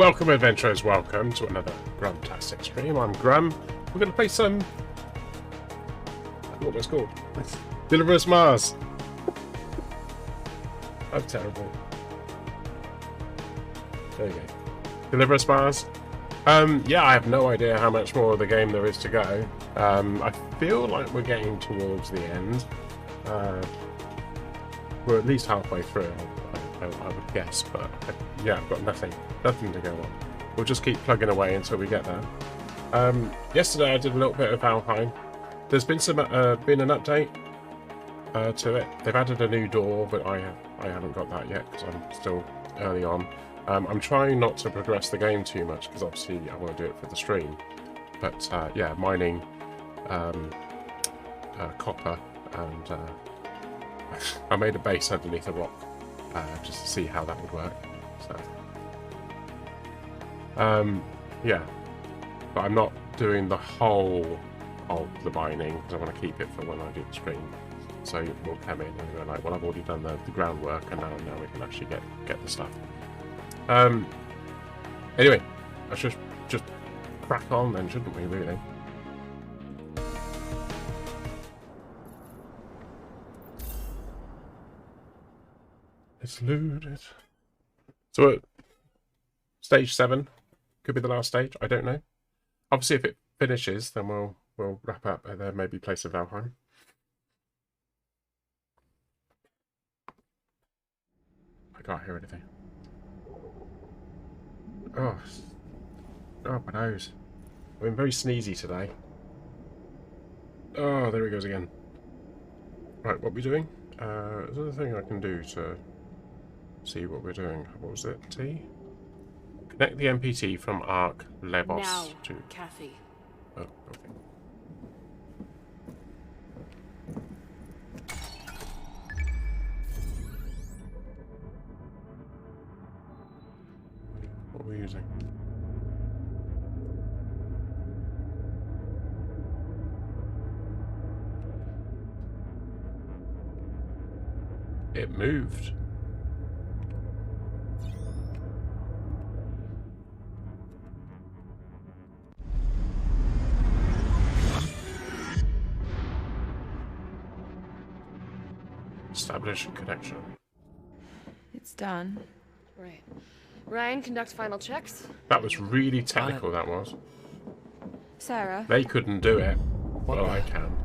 Welcome adventurers, welcome to another Grumtastic stream. I'm Grum. We're going to play some... I forgot what it's called. Deliver Us Mars. I'm terrible. There you go. Deliver Us Mars. Yeah, I have no idea how much more of the game there is to go. I feel like we're getting towards the end. We're at least halfway through, I would guess, but yeah, I've got nothing to go on. We'll just keep plugging away until we get there. Yesterday I did a little bit of Valheim. There's been been an update to it. They've added a new door, but I haven't got that yet because I'm still early on. I'm trying not to progress the game too much because obviously I want to do it for the stream. But yeah, mining copper, and I made a base underneath a rock just to see how that would work. So yeah, but I'm not doing the whole of the mining because I want to keep it for when I do the stream. So we'll come in and go like, well, I've already done the groundwork, and now we can actually get the stuff. Anyway, let's just crack on then, shouldn't we, really? It's looted. So at stage 7 could be the last stage. I don't know. Obviously, if it finishes, then we'll wrap up and then maybe play some Valheim. I can't hear anything. Oh, my nose. I've been very sneezy today. Oh, there he goes again. Right, what are we doing? Is there a thing I can do to see what we're doing? What was it? T? Connect the MPT from Arc Levos now, to... Kathy. Oh, okay. What are we using? It moved. Establish connection. It's done. Right. Ryan, conduct final checks. That was really technical, that was. Sarah. They couldn't do it. Well, I can.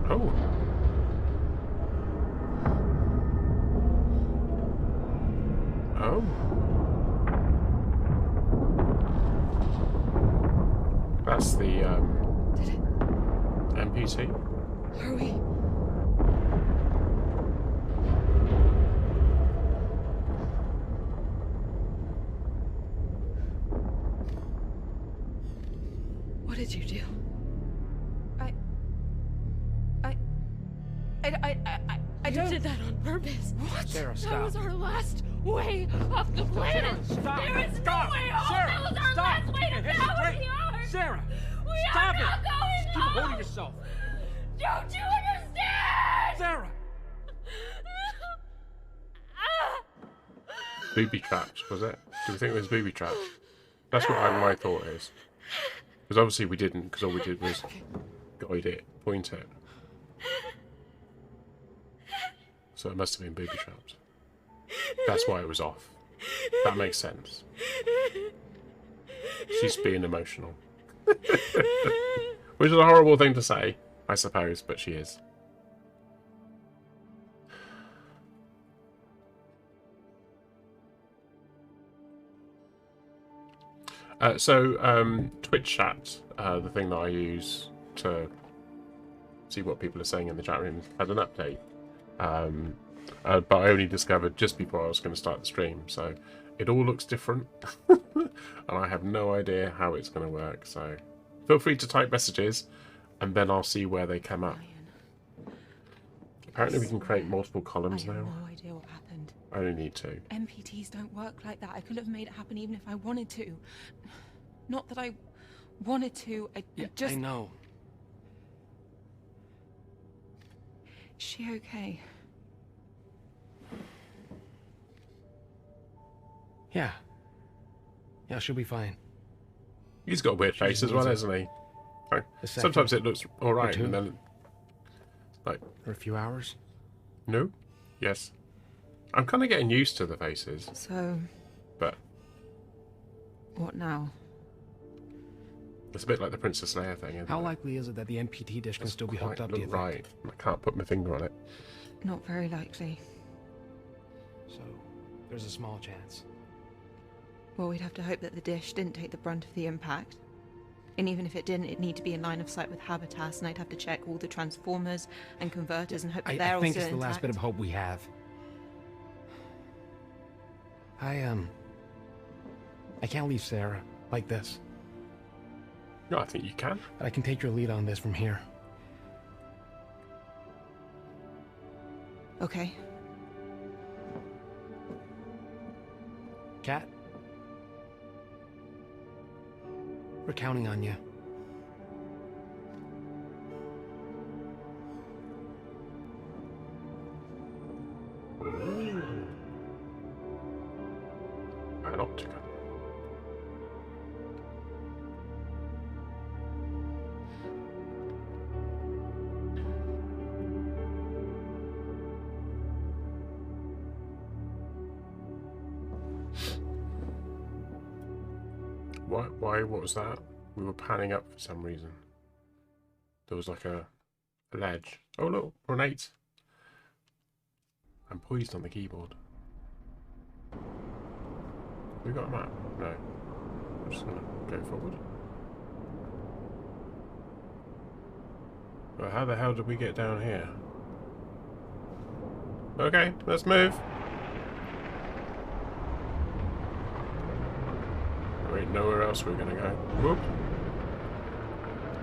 Oh. Oh. That's the Did it? NPC. Are we? What did you do? I don't... You did that on purpose. What? Sarah, stop. That was our last way off the planet. Sarah, stop. There is Stop. no way home. Sarah, That was our stop. last way to Hey, go. wait. We are. Sarah, We stop are not it. going Keep home. holding yourself. Don't you understand? Sarah. Booby traps, was it? Do we think it was booby traps? That's what my thought is. Because obviously we didn't, because all we did was guide it, point it. So it must have been booby traps. That's why it was off. That makes sense. She's being emotional. Which is a horrible thing to say, I suppose, but she is. Twitch chat, the thing that I use to see what people are saying in the chat room, had an update. But I only discovered just before I was going to start the stream, so it all looks different. And I have no idea how it's going to work, so feel free to type messages, and then I'll see where they come up. Apparently we can create multiple columns now. I have no idea what happened. I only need 2. MPTs don't work like that. I could have made it happen even if I wanted to. Not that I wanted to, I just... I know. Is she okay? Yeah. Yeah, she'll be fine. He's got a weird face as well, hasn't he? Like, sometimes it looks alright, and then... Like... For a few hours? No? Yes. I'm kind of getting used to the faces. So... But... What now? It's a bit like the Princess Leia thing, isn't How it? likely is it that the MPT dish can still be hooked up, do you think? Right. I can't put my finger on it. Not very likely. So, there's a small chance. Well, we'd have to hope that the dish didn't take the brunt of the impact. And even if it didn't, it'd need to be in line of sight with Habitas, and I'd have to check all the transformers and converters and hope that they're I all think still it's the last intact. bit of hope we have. I can't leave Sarah like this. No, I think you can. But I can take your lead on this from here. Okay. Kat? We're counting on you. An optica. Why? What was that? We were panning up for some reason. There was like a ledge. Oh look, grenades. I'm poised on the keyboard. We got a map? No. I'm just gonna go forward. Well, how the hell did we get down here? Okay, let's move. There ain't nowhere else we're gonna go. Whoop.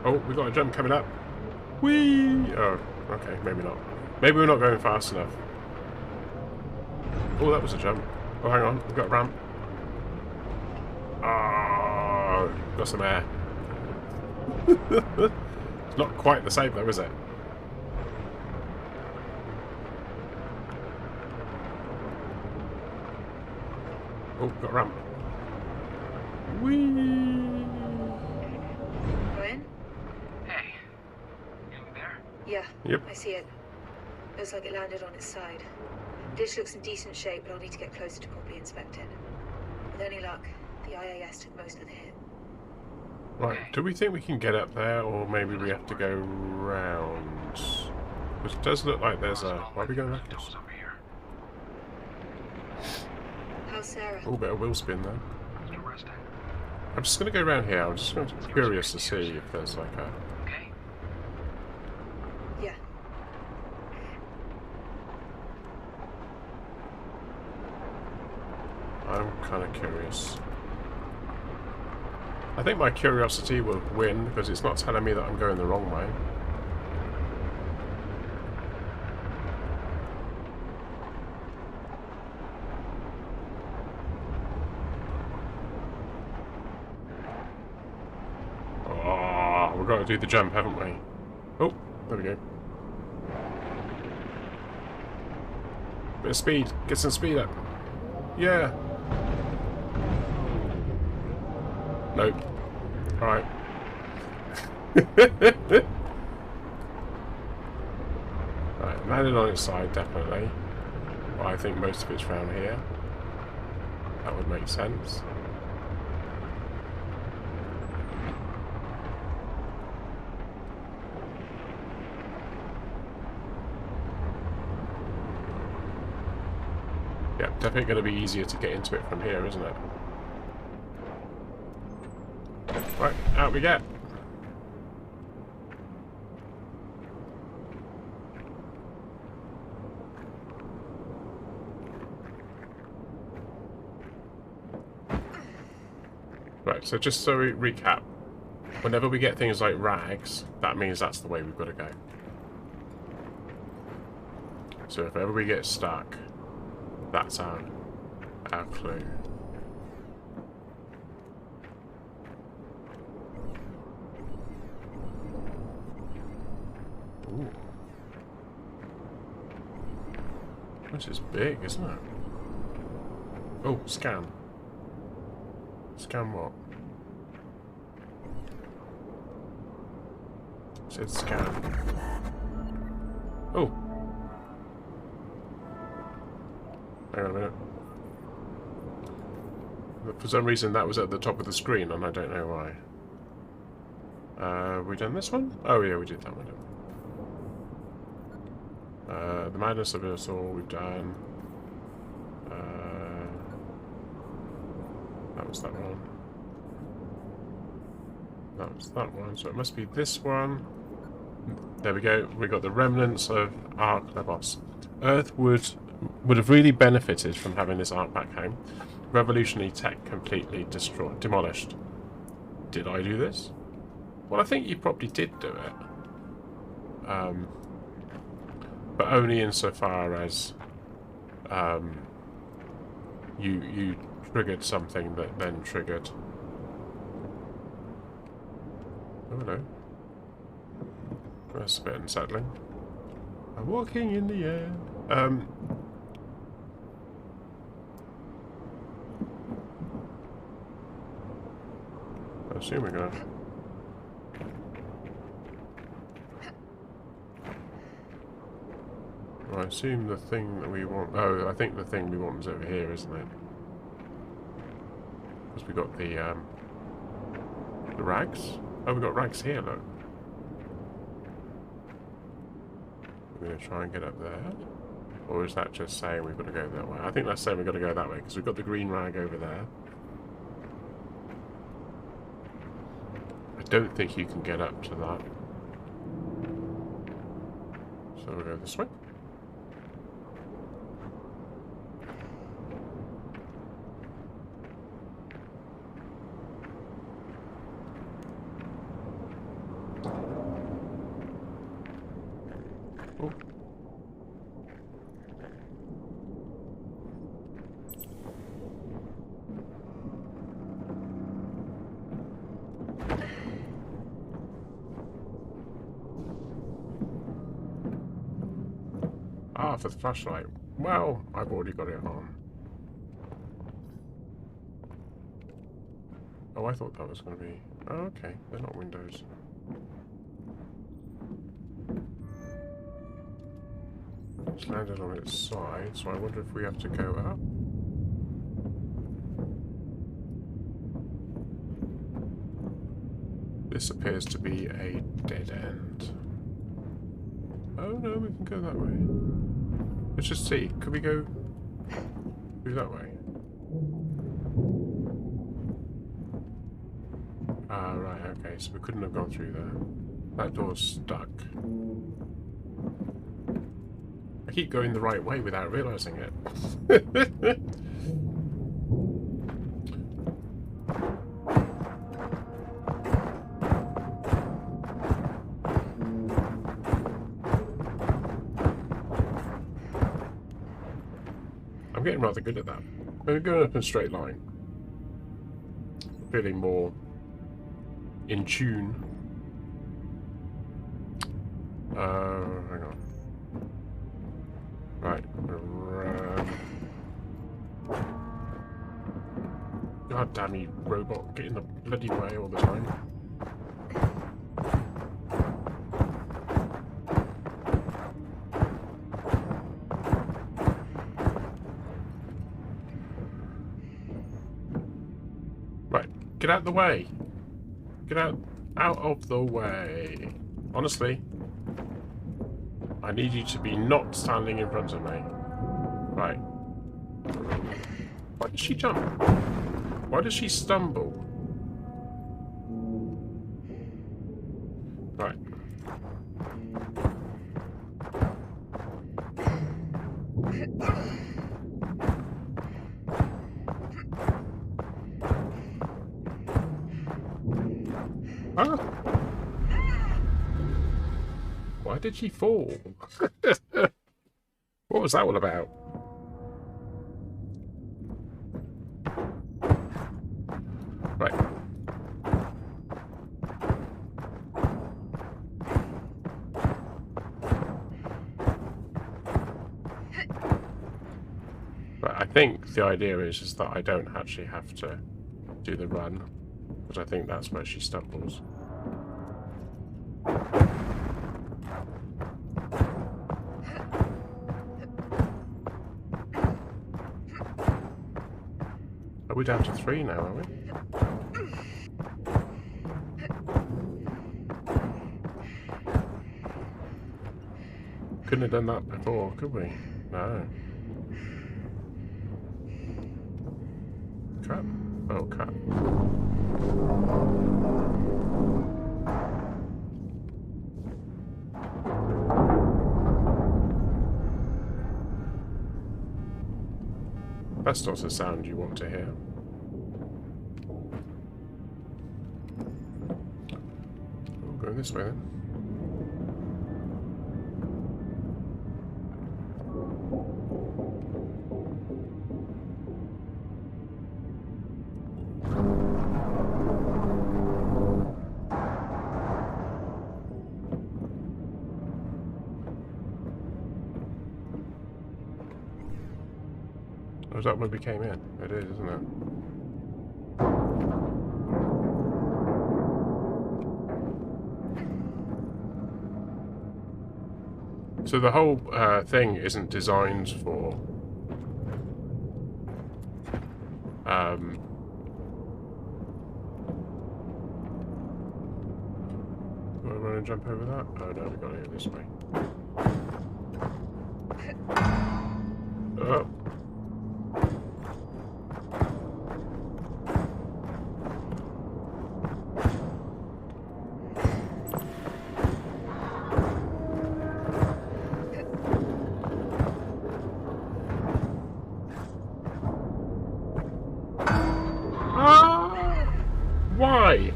Oh, we got a jump coming up. Whee! Oh, okay, maybe not. Maybe we're not going fast enough. Oh, that was a jump. Oh, hang on, we've got a ramp. Oh, got some air. It's not quite the same though, is it? Oh, got a ramp. Whee! Ryan? Hey. You there? Yeah. Yep. I see it. Looks like it landed on its side. Dish looks in decent shape, but I'll need to get closer to properly inspect it. With any luck, the IAS took most of the hit. Right, do we think we can get up there, or maybe we have to go round? Because it does look like there's a... Why are we going like this? How's Sarah? Oh, bit of wheel spin there. I'm just going to go around here. I'm just curious to see if there's like a... Yeah. I'm kind of curious. I think my curiosity will win because it's not telling me that I'm going the wrong way. Oh, we've got to do the jump, haven't we? Oh, there we go. Bit of speed. Get some speed up. Yeah. Nope. Alright. Right, landed on its side, definitely. But I think most of it's around here. That would make sense. Yeah, definitely going to be easier to get into it from here, isn't it? Right, out we get. Right, so just so we recap, whenever we get things like rags, that means that's the way we've got to go. So if ever we get stuck, That's our clue. Ooh. This is big, isn't it? Oh, scan. Scan what? It said scan. Oh! Hang on a minute. For some reason that was at the top of the screen and I don't know why. We done this one? Oh yeah, we did that one. The Madness of Us All we've done. That was that one. That was that one, so it must be this one. There we go, we got the remnants of Ark Lebos. Earth would have really benefited from having this Ark back home. Revolutionary tech completely destroyed, demolished. Did I do this? Well, I think you probably did do it. But only insofar as you triggered something that then triggered. Oh no. That's a bit unsettling. I'm walking in the air. I assume we're gonna. Well, I assume the thing that we want. Oh, I think the thing we want is over here, isn't it? Because we got the rags. Oh, we got rags here. Look. We're gonna try and get up there, or is that just saying we've got to go that way? I think that's saying we've got to go that way because we've got the green rag over there. I don't think you can get up to that. So we'll go this way. Oh. Ah, for the flashlight. Well, I've already got it on. Oh, I thought that was going to be... Oh, okay. They're not windows. It's landed on its side, so I wonder if we have to go up. This appears to be a dead end. Oh no, we can go that way. Let's just see. Could we go through that way? Ah, right, okay. So we couldn't have gone through there. That door's stuck. I keep going the right way without realising it. I'm getting rather good at that. We're going up in a straight line. Feeling more in tune. Hang on. Right. God damn you, robot. Get in the bloody way all the time. Right. Get out of the way. Get out of the way. Honestly. I need you to be not standing in front of me. Right. Why does she jump? Why does she stumble? Right. Ah! Why did she fall? What was that all about? But I think the idea is that I don't actually have to do the run, because I think that's where she stumbles. Are we down to 3 now, are we? Couldn't have done that before, could we? No. Cut? Oh, cut. That's not the sound you want to hear. Oh, going this way then. Oh, is that when we came in? It is, isn't it? So the whole thing isn't designed for do I run and jump over that? Oh no, we got to go this way. Oh. Why?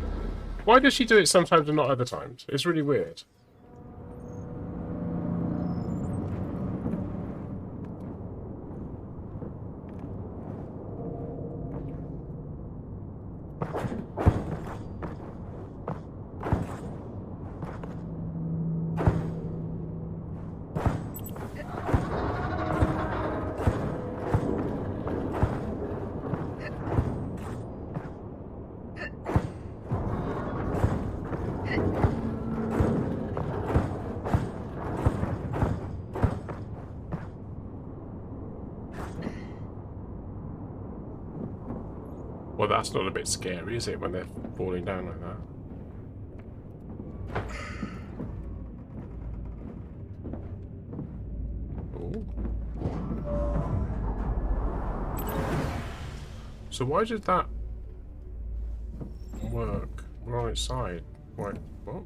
Why does she do it sometimes and not other times? It's really weird. Well, that's not a bit scary, is it, when they're falling down like that? Ooh. So why did that work? We're on its side. Why? What?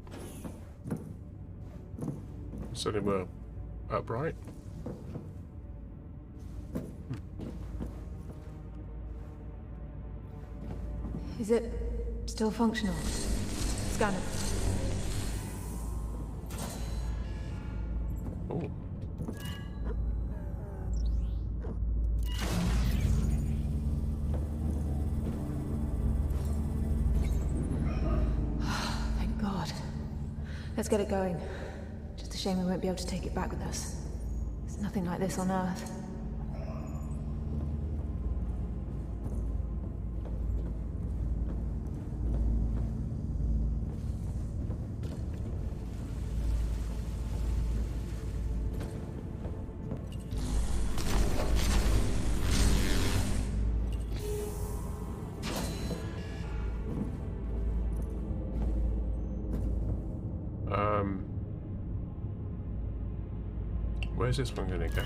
So they were upright? Is it still functional? Scan it. Oh. Thank God. Let's get it going. Just a shame we won't be able to take it back with us. There's nothing like this on Earth. Where's this one gonna go?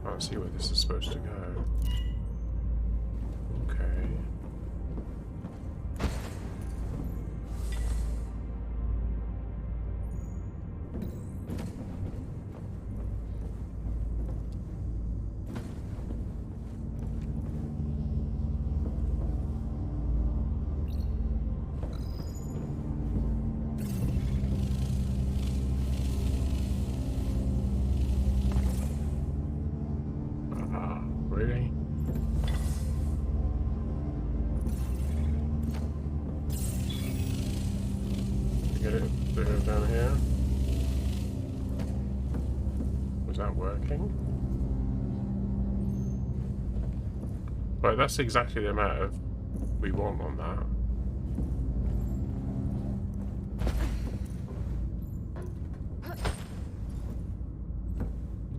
I can't see where this is supposed to go. Okay. Really? Get it to go down here. Was that working? Right, that's exactly the amount of we want on that.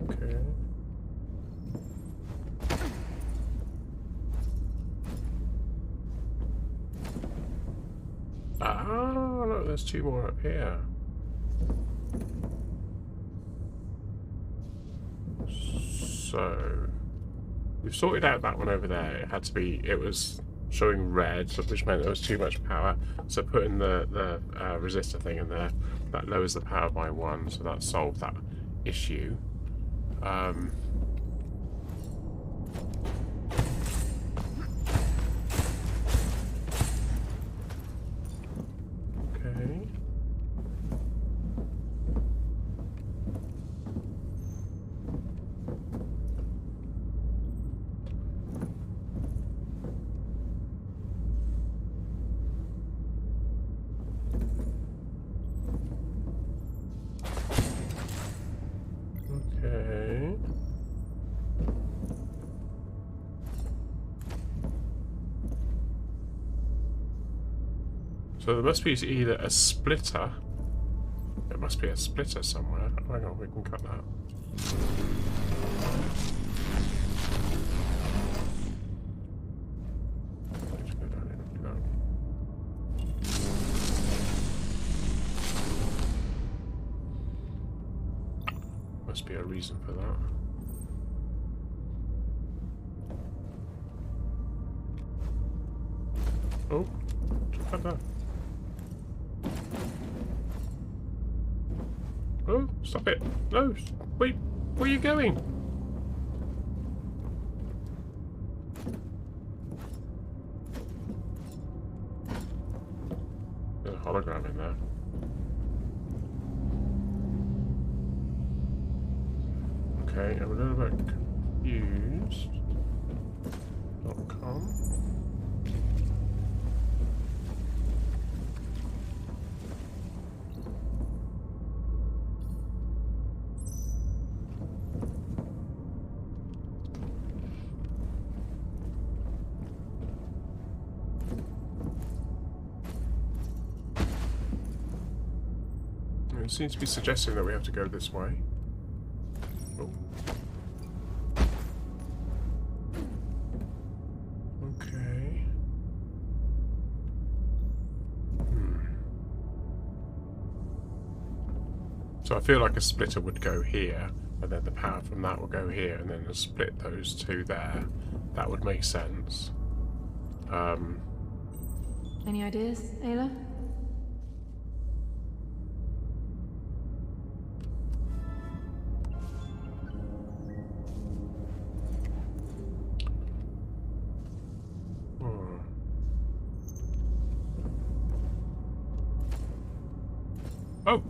Okay. Ah, look, there's 2 more up here. So we've sorted out that one over there. It had to be, it was showing red, which meant there was too much power. So putting the resistor thing in there, that lowers the power by 1, so that solved that issue. Okay. Okay. So there must be either a splitter. There must be a splitter somewhere. Hang on, we can cut that. Let's go down here and do that. Must be a reason for that. Oh, just like that. Oh, stop it. No, wait, where are you going? There's a hologram in there. Okay, I'm a little bit confused. .com. It seems to be suggesting that we have to go this way. Oh. Okay. So I feel like a splitter would go here, and then the power from that will go here, and then split those two there. That would make sense. Any ideas, Ayla? Oh!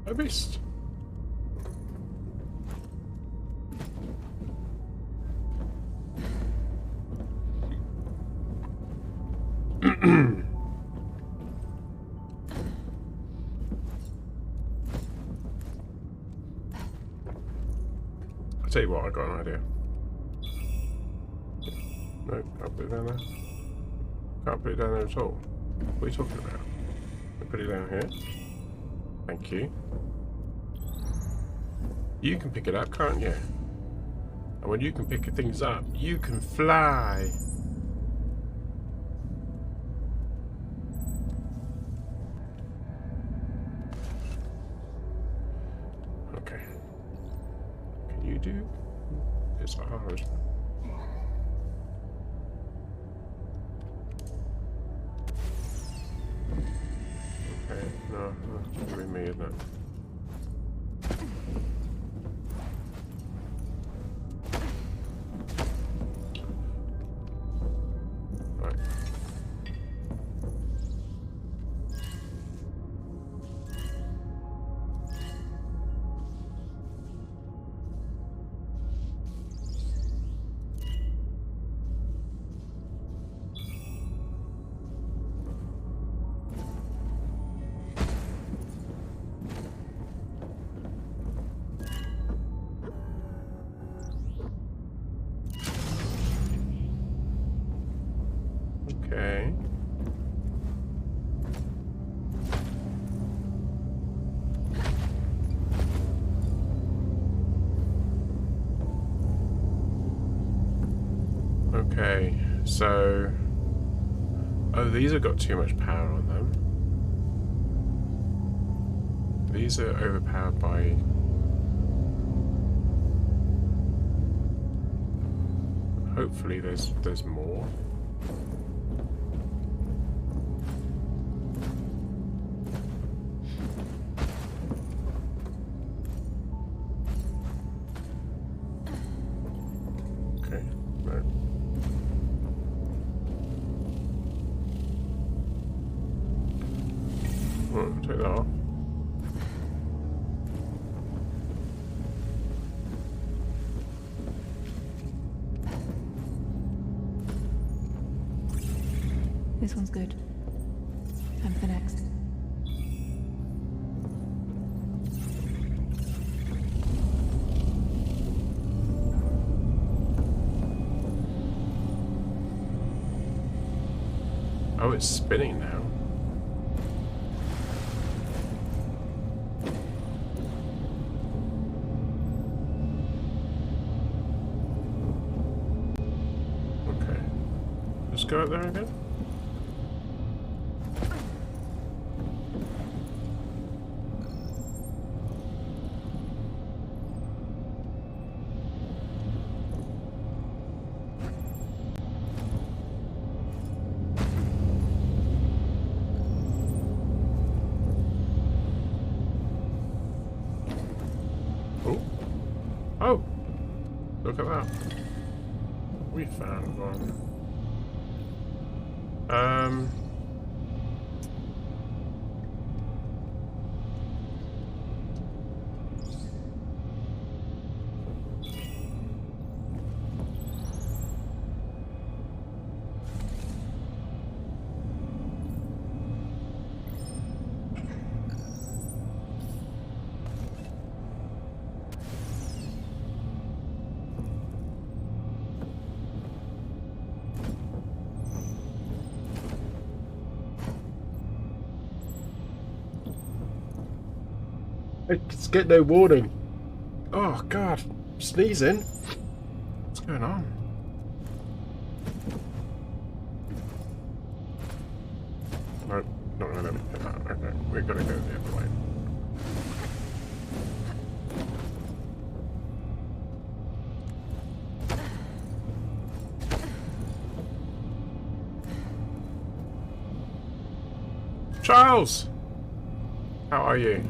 I missed. I'll tell you what, I got an idea. No, can't put it down there. Can't put it down there at all. What are you talking about? I'll put it down here. Thank you. You can pick it up, can't you? And when you can pick things up, you can fly. Okay. Can you do? It's hard. Okay, no, that's doing me, isn't it? Right. So... Oh, these have got too much power on them. These are overpowered by... Hopefully there's more. Okay, no. Well, take that off. This one's good. Time for the next. Oh, it's spinning now. Okay. Let's go out there again. Oh! Look at that. We found one. I just get no warning. Oh god, sneezing. What's going on? No, not gonna let me hit that. Okay, we're gonna go the other way. Charles! How are you?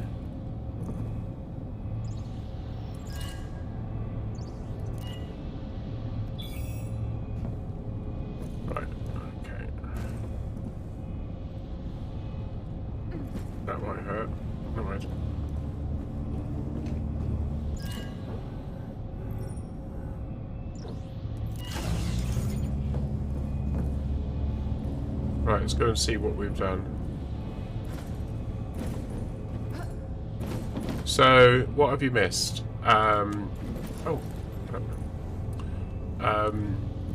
Right, okay. That might hurt. No worries. Right, let's go and see what we've done. So, what have you missed?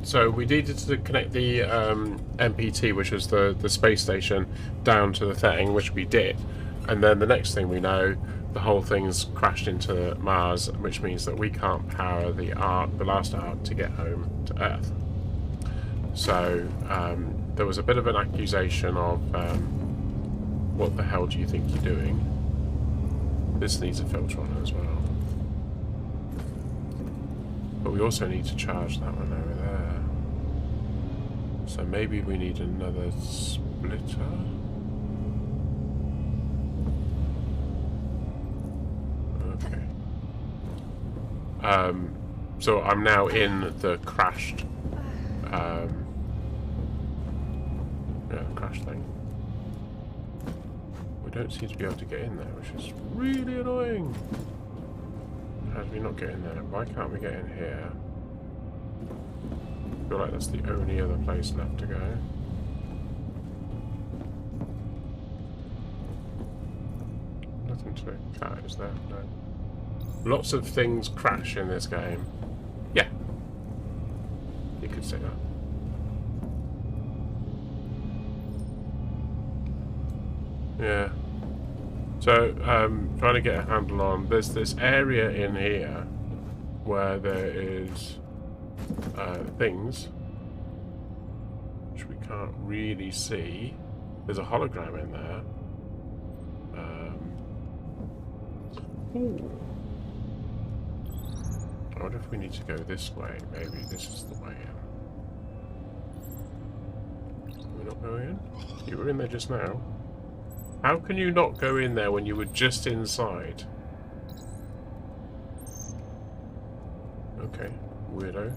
So we needed to connect the MPT, which was the space station, down to the thing, which we did. And then the next thing we know, the whole thing's crashed into Mars, which means that we can't power the last arc to get home to Earth. So there was a bit of an accusation of what the hell do you think you're doing? This needs a filter on it as well. But we also need to charge that one over there. So maybe we need another splitter? Okay. So I'm now in the crashed crash thing. We don't seem to be able to get in there, which is really annoying. How do we not get in there? Why can't we get in here? I feel like that's the only other place left to go. Nothing to cut, is there? No. Lots of things crash in this game. Yeah. You could say that. Yeah. So, trying to get a handle on, there's this area in here where there is things. can't really see. There's a hologram in there. Ooh. I wonder if we need to go this way. Maybe this is the way in. We're not going in? You were in there just now. How can you not go in there when you were just inside? Okay, weirdo.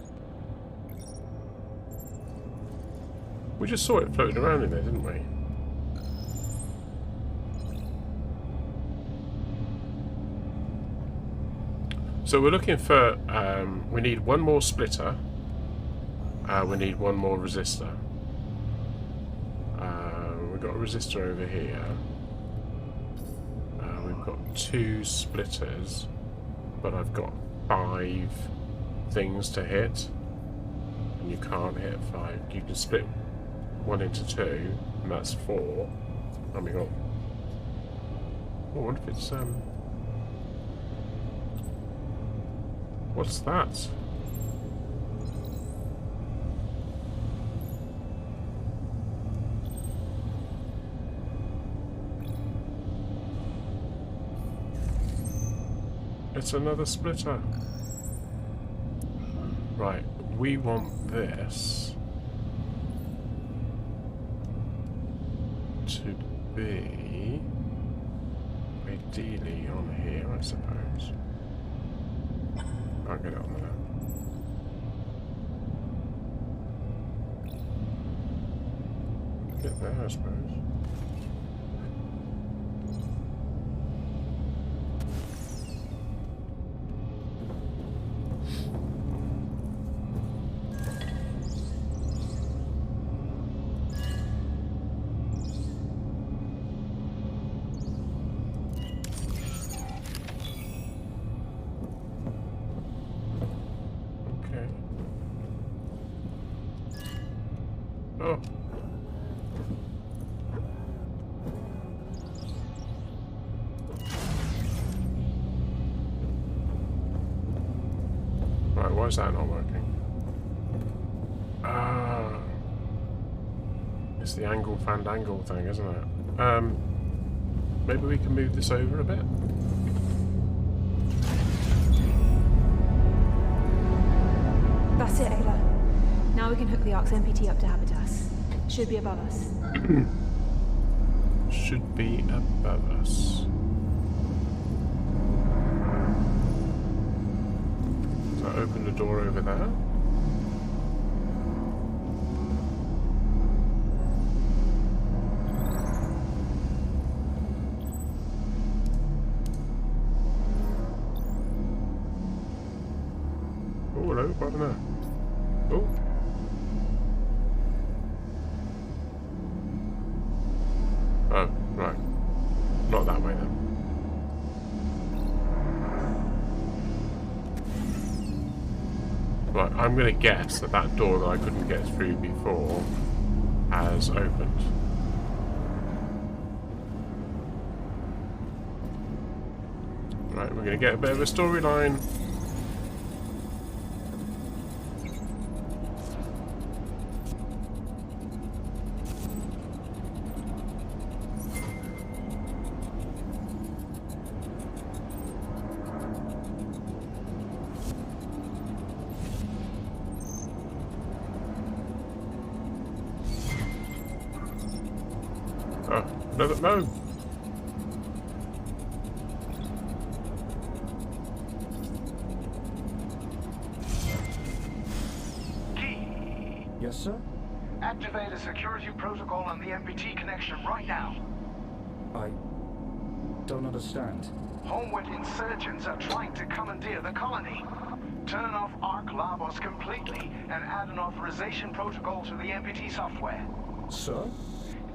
We just saw it floating around in there, didn't we? So we're looking for, we need one more splitter, we need one more resistor. We've got a resistor over here. We've got 2 splitters, but I've got 5 things to hit, and you can't hit 5. You can split 1 into 2, and that's 4. I mean, oh, I wonder if it's, what's that? It's another splitter. Right, we want this to be ideally on here, I suppose. I'll get it on there. Get there, I suppose. Oh. Right, why is that not working? Ah. It's the angle fandangle thing, isn't it? Maybe we can move this over a bit? That's it, Ayla. Now we can hook the Ark's MPT up to Habitas. Should be above us. Should be above us. So open the door over there. Oh, hello, bottom there. Oh. Oh, right. Not that way then. Right, I'm going to guess that that door that I couldn't get through before has opened. Right, we're going to get a bit of a storyline. Oh, no. Key. Yes, sir? Activate a security protocol on the MPT connection right now. I don't understand. Homeward insurgents are trying to commandeer the colony. Turn off Ark Labos completely and add an authorization protocol to the MPT software. Sir?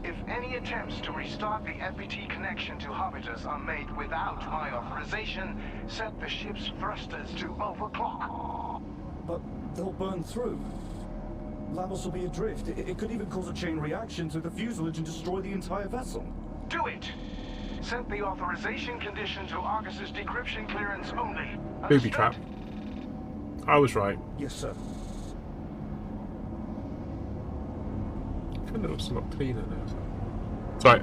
If any attempts to restart the MPT connection to Habitas are made without my authorization, set the ship's thrusters to overclock. But they'll burn through. Labos will be adrift. It could even cause a chain reaction to the fuselage and destroy the entire vessel. Do it! Set the authorization condition to Argus's decryption clearance only. Booby trap. I was right. Yes, sir. I feel And it looks a lot cleaner now. Sorry,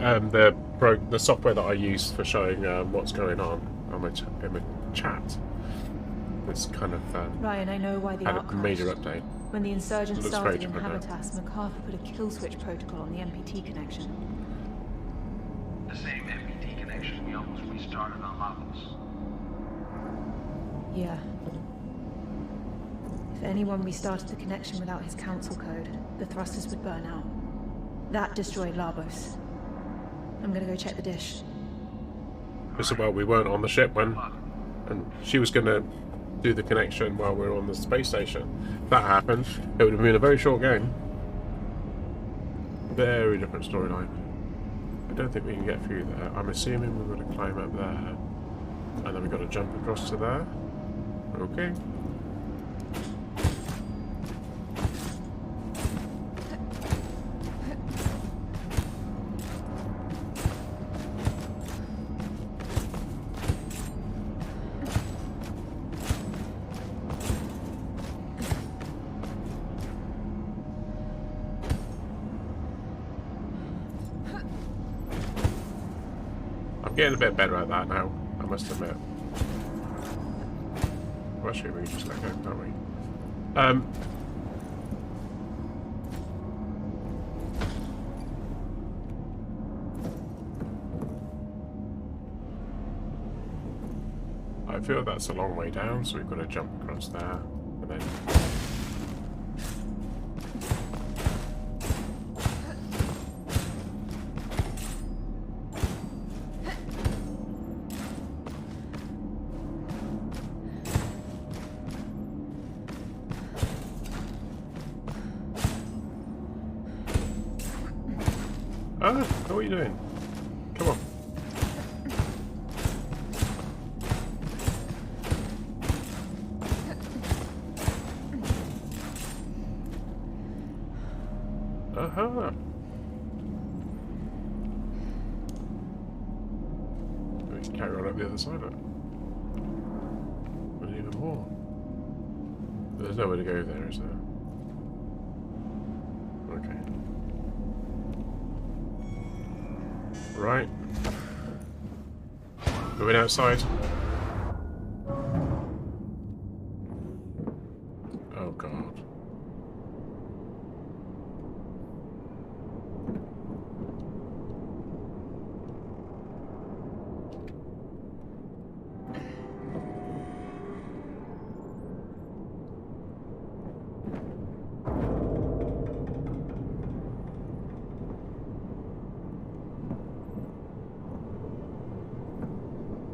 the software that I use for showing what's going on my in my chat. It's kind of Ryan, I know why the had arc a major crashed. update. When the insurgents Looks started very in different now. Habitas, MacArthur put a kill switch protocol on the MPT connection. The same MPT connection we almost restarted on Lavos. Yeah. If anyone restarted the connection without his council code, the thrusters would burn out. That destroyed Labos. I'm gonna go check the dish. Well, we weren't on the ship when, and she was going to do the connection while we were on the space station. If that happened, it would have been a very short game. Very different storyline. I don't think we can get through there. I'm assuming we've got to climb up there, and then we've got to jump across to there. Okay. I'm getting a bit better at that now, I must admit. Well, actually, we can just let go, can't we? I feel that's a long way down, so we've got to jump across there, and then... Ah, what are you doing? Come on. Aha. We can carry on up the other side of it. And even more. There's nowhere to go there, is there? Okay. Right. Moving outside. Oh god.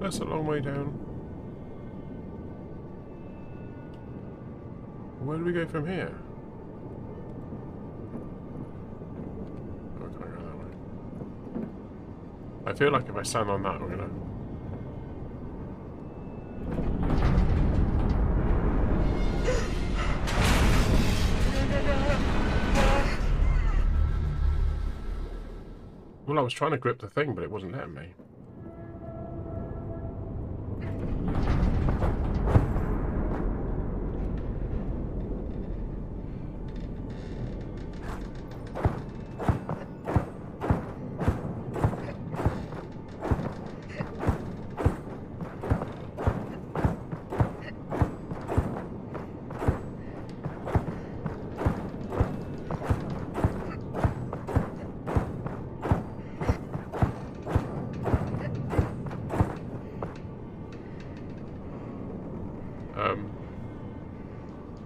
That's a long way down. Where do we go from here? Oh, I can't go that way. I feel like if I stand on that, we're gonna... Well, I was trying to grip the thing, but it wasn't letting me.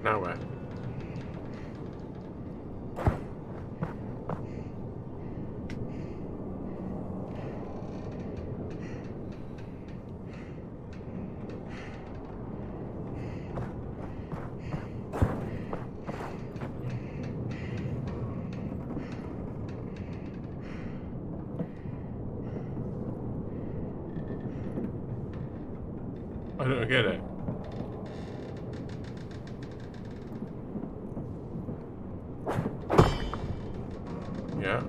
Now where? I don't get it. Yeah.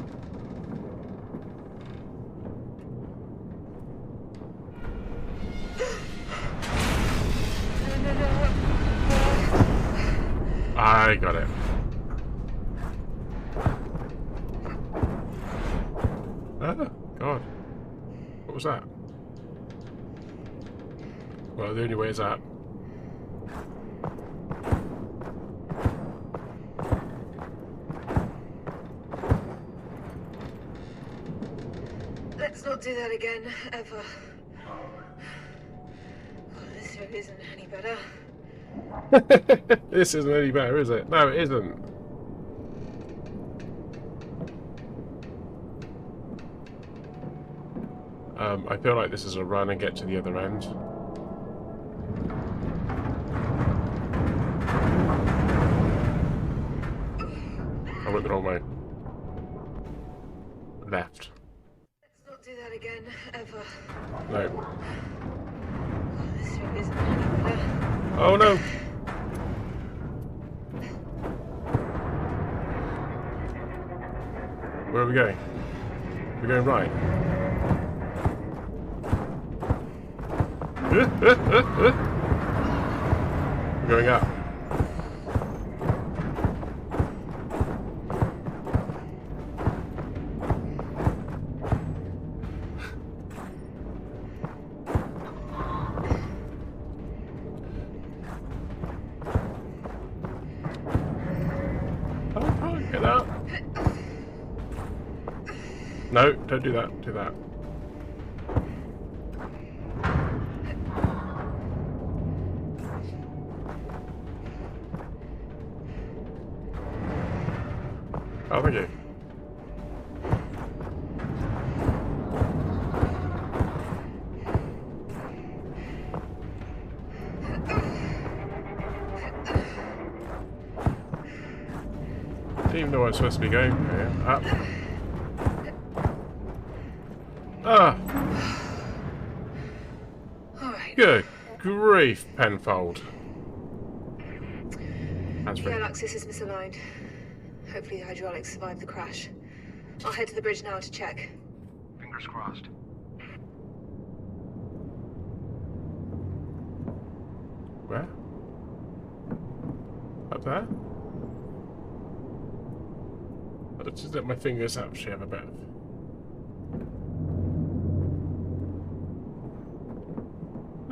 I got it. was that? Well, the only way is up. Let's not do that again, ever. Oh, this show isn't any better. This isn't any better, is it? No, it isn't. I feel like this is a run and get to the other end. I went the wrong way. Left. Let's not do that again, ever. No. Oh, this show isn't any better. Oh no! Where are we going? We're going right. We're going up. Oh, get out. No, don't do that. Do that. Oh, thank you. Didn't even know I was supposed to be going here. Up. Ah! Alright. Good grief, Penfold. That's The right. air-axis is misaligned. Hopefully the hydraulics survived the crash. I'll head to the bridge now to check. Fingers crossed. Where? Up there? It's just that my fingers actually have a bit of...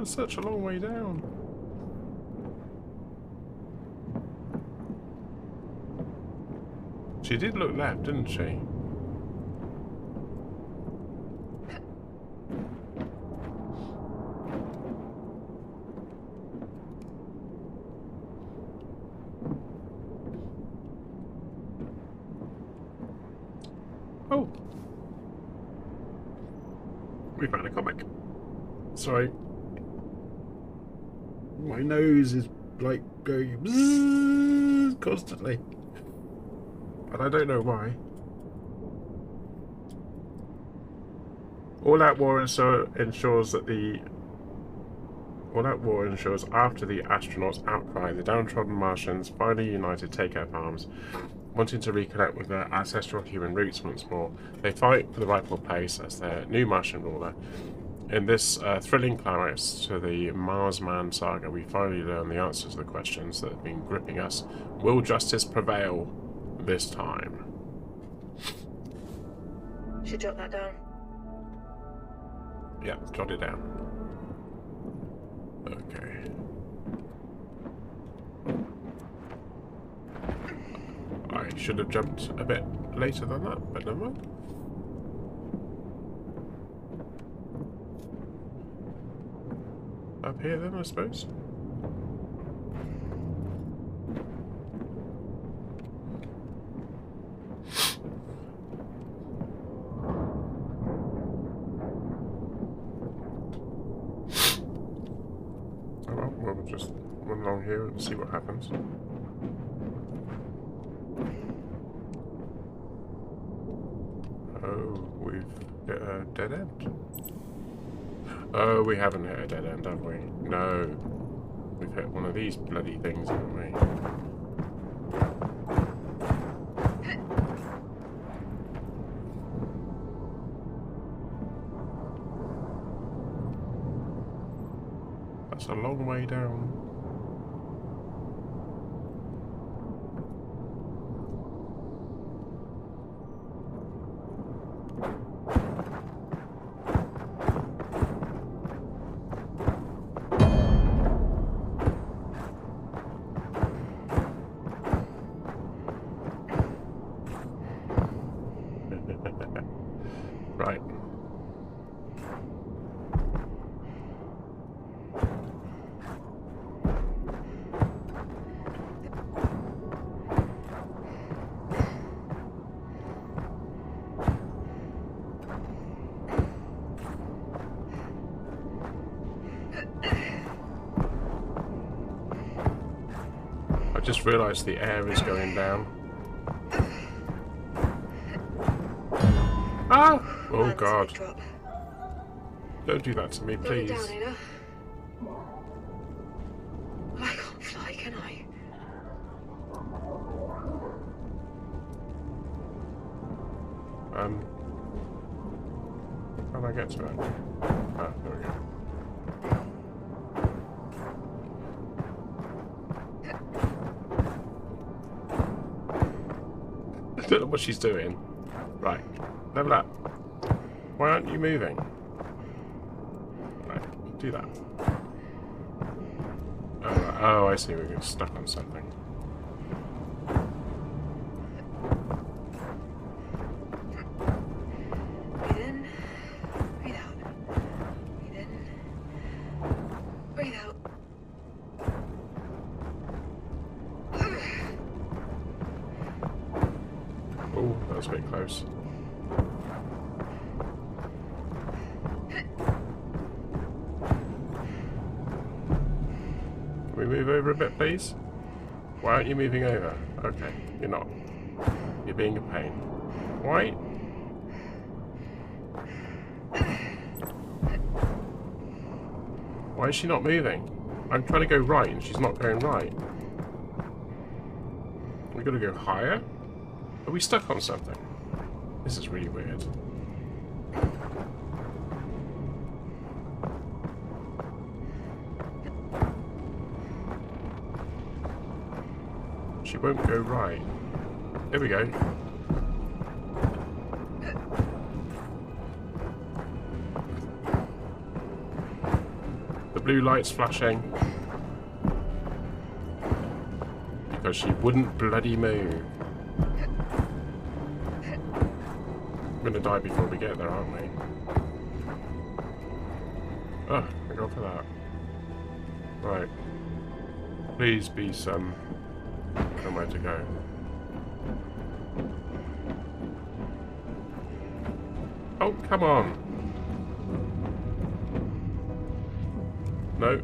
It's such a long way down. She did look left, didn't she? Oh! We found a comic. Sorry. My nose is like going bzzz constantly. And I don't know why. All-out war ensures that the All-out war ensures after the astronauts' outcry, the downtrodden Martians finally united take up arms, wanting to reconnect with their ancestral human roots once more. They fight for the rightful place as their new Martian ruler. In this thrilling climax to the Marsman saga, we finally learn the answers to the questions that have been gripping us. Will justice prevail this time? Should jot that down. Yeah, jot it down. Okay. I should have jumped a bit later than that, but never mind. Up here then, I suppose. Oh well, we'll just run along here and see what happens. Oh, we've hit a dead end. Oh, we haven't hit a dead end, have we? No. We've hit one of these bloody things, haven't we? That's a long way down. I just realised the air is going down. Ah! Oh Man, god. it's a big drop. Don't do that to me, Going please. down, Ayla. I can't fly, can I? How do I get to it? Ah, there we go. I don't know what she's doing. Right, level up. Why aren't you moving? Right, do that. Oh, right. Oh, I see, we're getting stuck on something. Breathe in. Breathe out. Breathe in. Breathe out. Oh, that was a bit close. Can we move over a bit, please? Why aren't you moving over? Okay, you're not. You're being a pain. Why? Why is she not moving? I'm trying to go right and she's not going right. We gotta go higher? Are we stuck on something? This is really weird. She won't go right. Here we go. The blue light's flashing. Because she wouldn't bloody move. We're gonna die before we get there, aren't we? Oh, we go for that. Right. Please be somewhere to go. Oh, come on. No.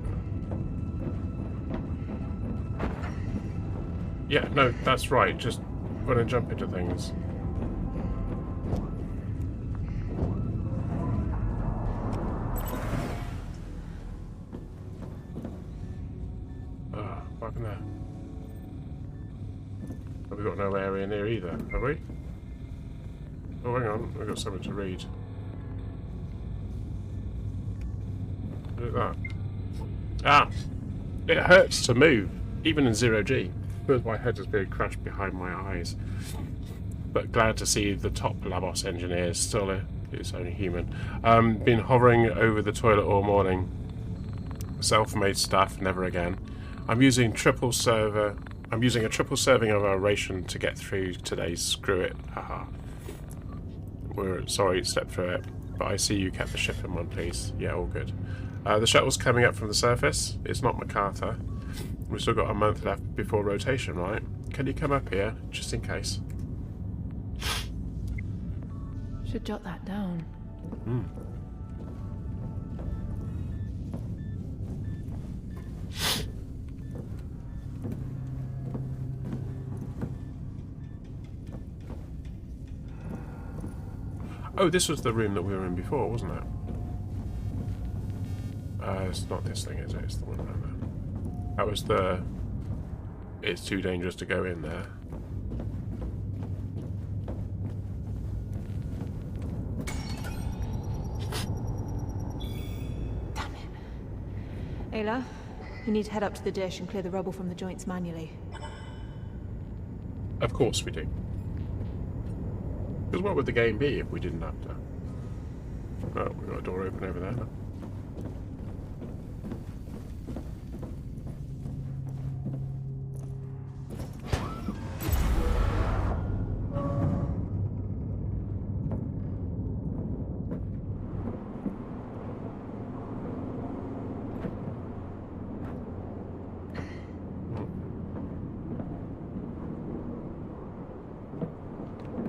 Yeah, no, that's right. Just run and jump into things. What happened there? Have we got no area near either, have we? Oh, hang on. We've got something to read. Look at that. Ah! It hurts to move, even in 0G. Feels my head has been crashed behind my eyes. But glad to see the top Labos engineers, still it's only human, been hovering over the toilet all morning. Self-made stuff, never again. I'm using a triple serving of our ration to get through today. Screw it. Haha. We're sorry, stepped through it. But I see you kept the ship in one piece. Yeah, all good. The shuttle's coming up from the surface. It's not MacArthur. We've still got a month left before rotation, right? Can you come up here, just in case? Should jot that down. Hmm. Oh, this was the room that we were in before, wasn't it? It's not this thing, is it? It's the one around there. That was the... It's too dangerous to go in there. Damn it. Ayla, you need to head up to the dish and clear the rubble from the joints manually. Of course we do. Because what would the game be if we didn't have to? Oh, we've got a door open over there.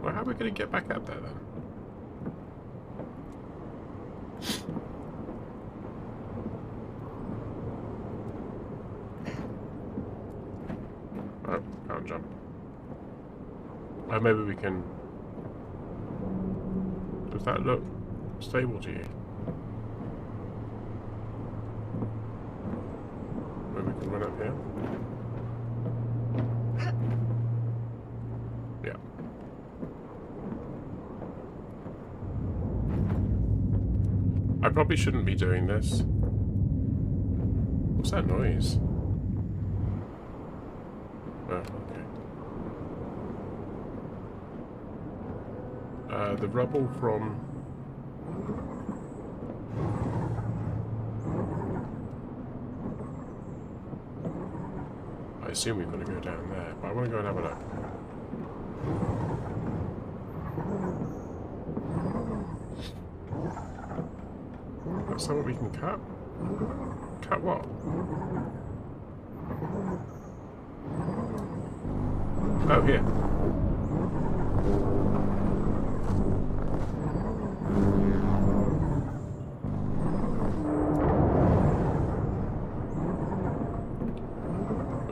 Well, how are we going to get back up there then? can't jump. Oh, maybe we can... Does that look stable to you? Maybe we can run up here? Yeah. I probably shouldn't be doing this. What's that noise? Oh, okay. The rubble from... I assume we've got to go down there, but I want to go and have a look. That's not what we can cut? Cut what? Oh, here.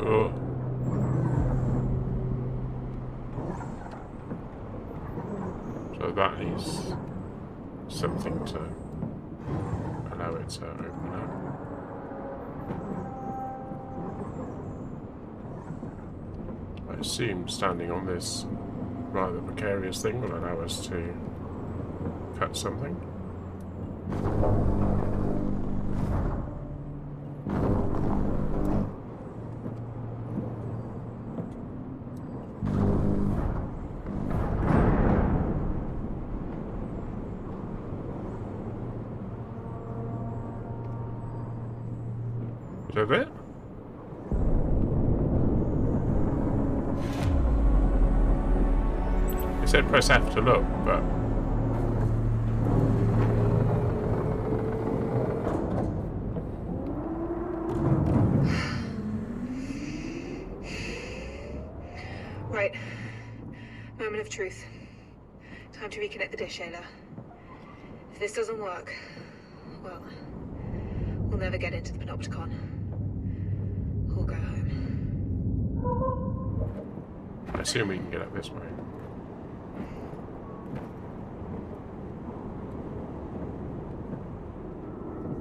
Oh. So that is something to allow it to open up. I assume standing on this rather precarious thing will allow us to cut something. Is that it? It said press F to look, but... Right. Moment of truth. Time to reconnect the dish, Ayla. If this doesn't work, well, we'll never get into the Panopticon. Or go home. I assume we can get up this way.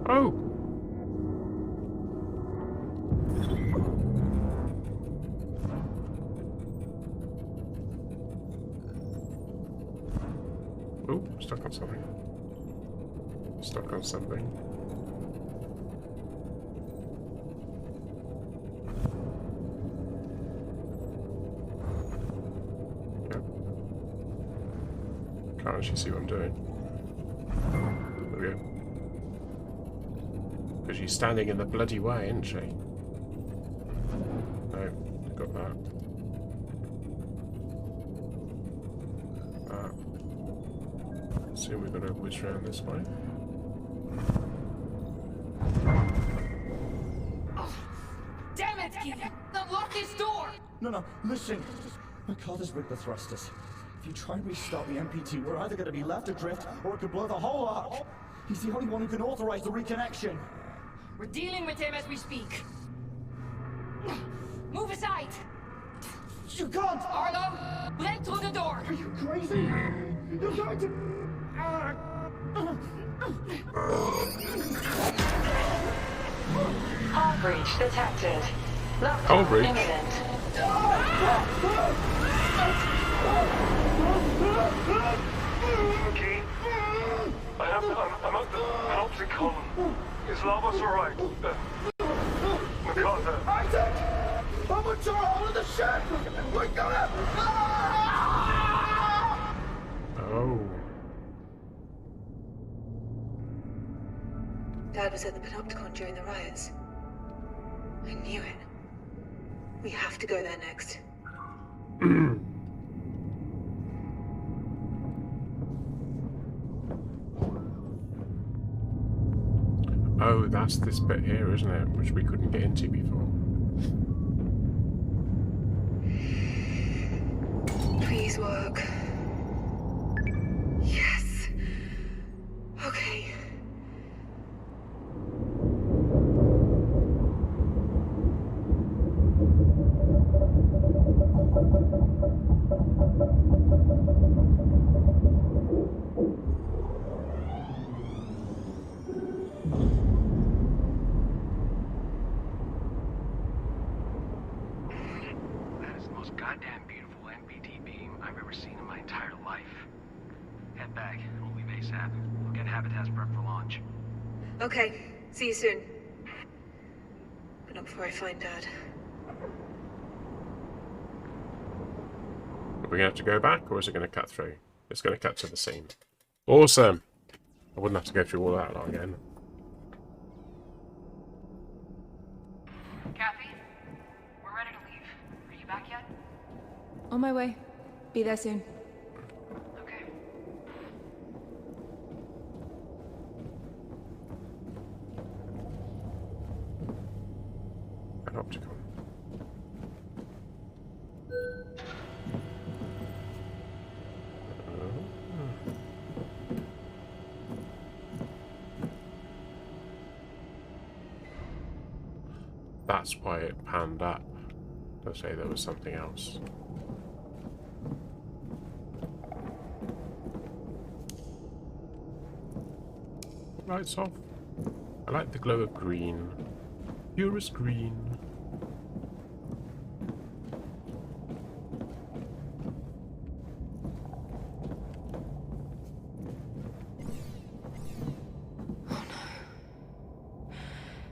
Oh! Oh, stuck on something. Stuck on something. Yeah. Can't actually see what I'm doing. There we go. Because she's standing in the bloody way, isn't she? No, got that. Assume we've got to whiz around this way. Oh, damn it, Keith! Unlock this door! No, listen. My god has rigged the thrusters. If you try and restart the MPT, we're either going to be left adrift or it could blow the whole up. He's the only one who can authorize the reconnection. We're dealing with him as we speak. Move aside! You can't! Arlo, break through the door! Are you crazy? You're going to... Hull breach detected. Hull breach? Imminent. Keith, I'm at the Panopticon. Is Lavos alright? MacArthur. Isaac! I'm a hold of the ship! We're gonna... Oh. Dad was at the Panopticon during the riots. I knew it. We have to go there next. Oh, that's this bit here, isn't it? Which we couldn't get into before. Please work. Yes. Okay. Okay, see you soon. But not before I find Dad. Are we going to have to go back, or is it going to cut through? It's going to cut to the scene. Awesome! I wouldn't have to go through all that again. Kathy, we're ready to leave. Are you back yet? On my way. Be there soon. Okay. An optical. That's why it panned up to say there was something else. Lights off. I like the glow of green. Purest green.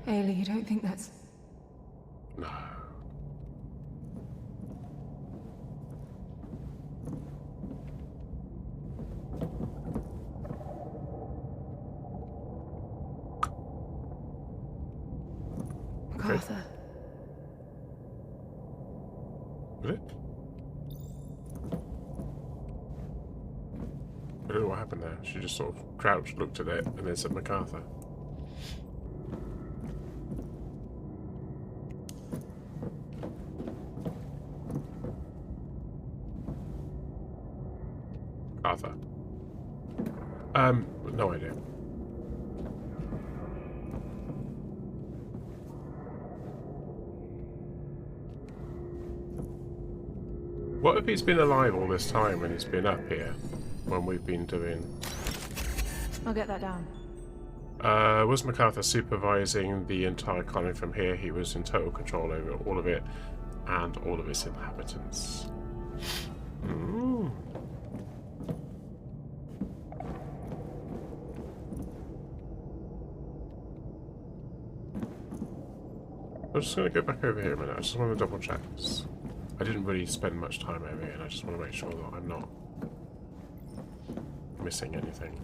Ailey, you don't think that's... No. MacArthur. Was it? I don't know what happened there. She just sort of crouched, looked at it, and then said MacArthur. Arthur. No idea. What if he's been alive all this time when he's been up here? When we've been doing... I'll get that down. Was MacArthur supervising the entire colony from here? He was in total control over all of it and all of its inhabitants. Mm. I'm just going to go back over here a minute. I just want to double check this. I didn't really spend much time over here, and I just want to make sure that I'm not missing anything.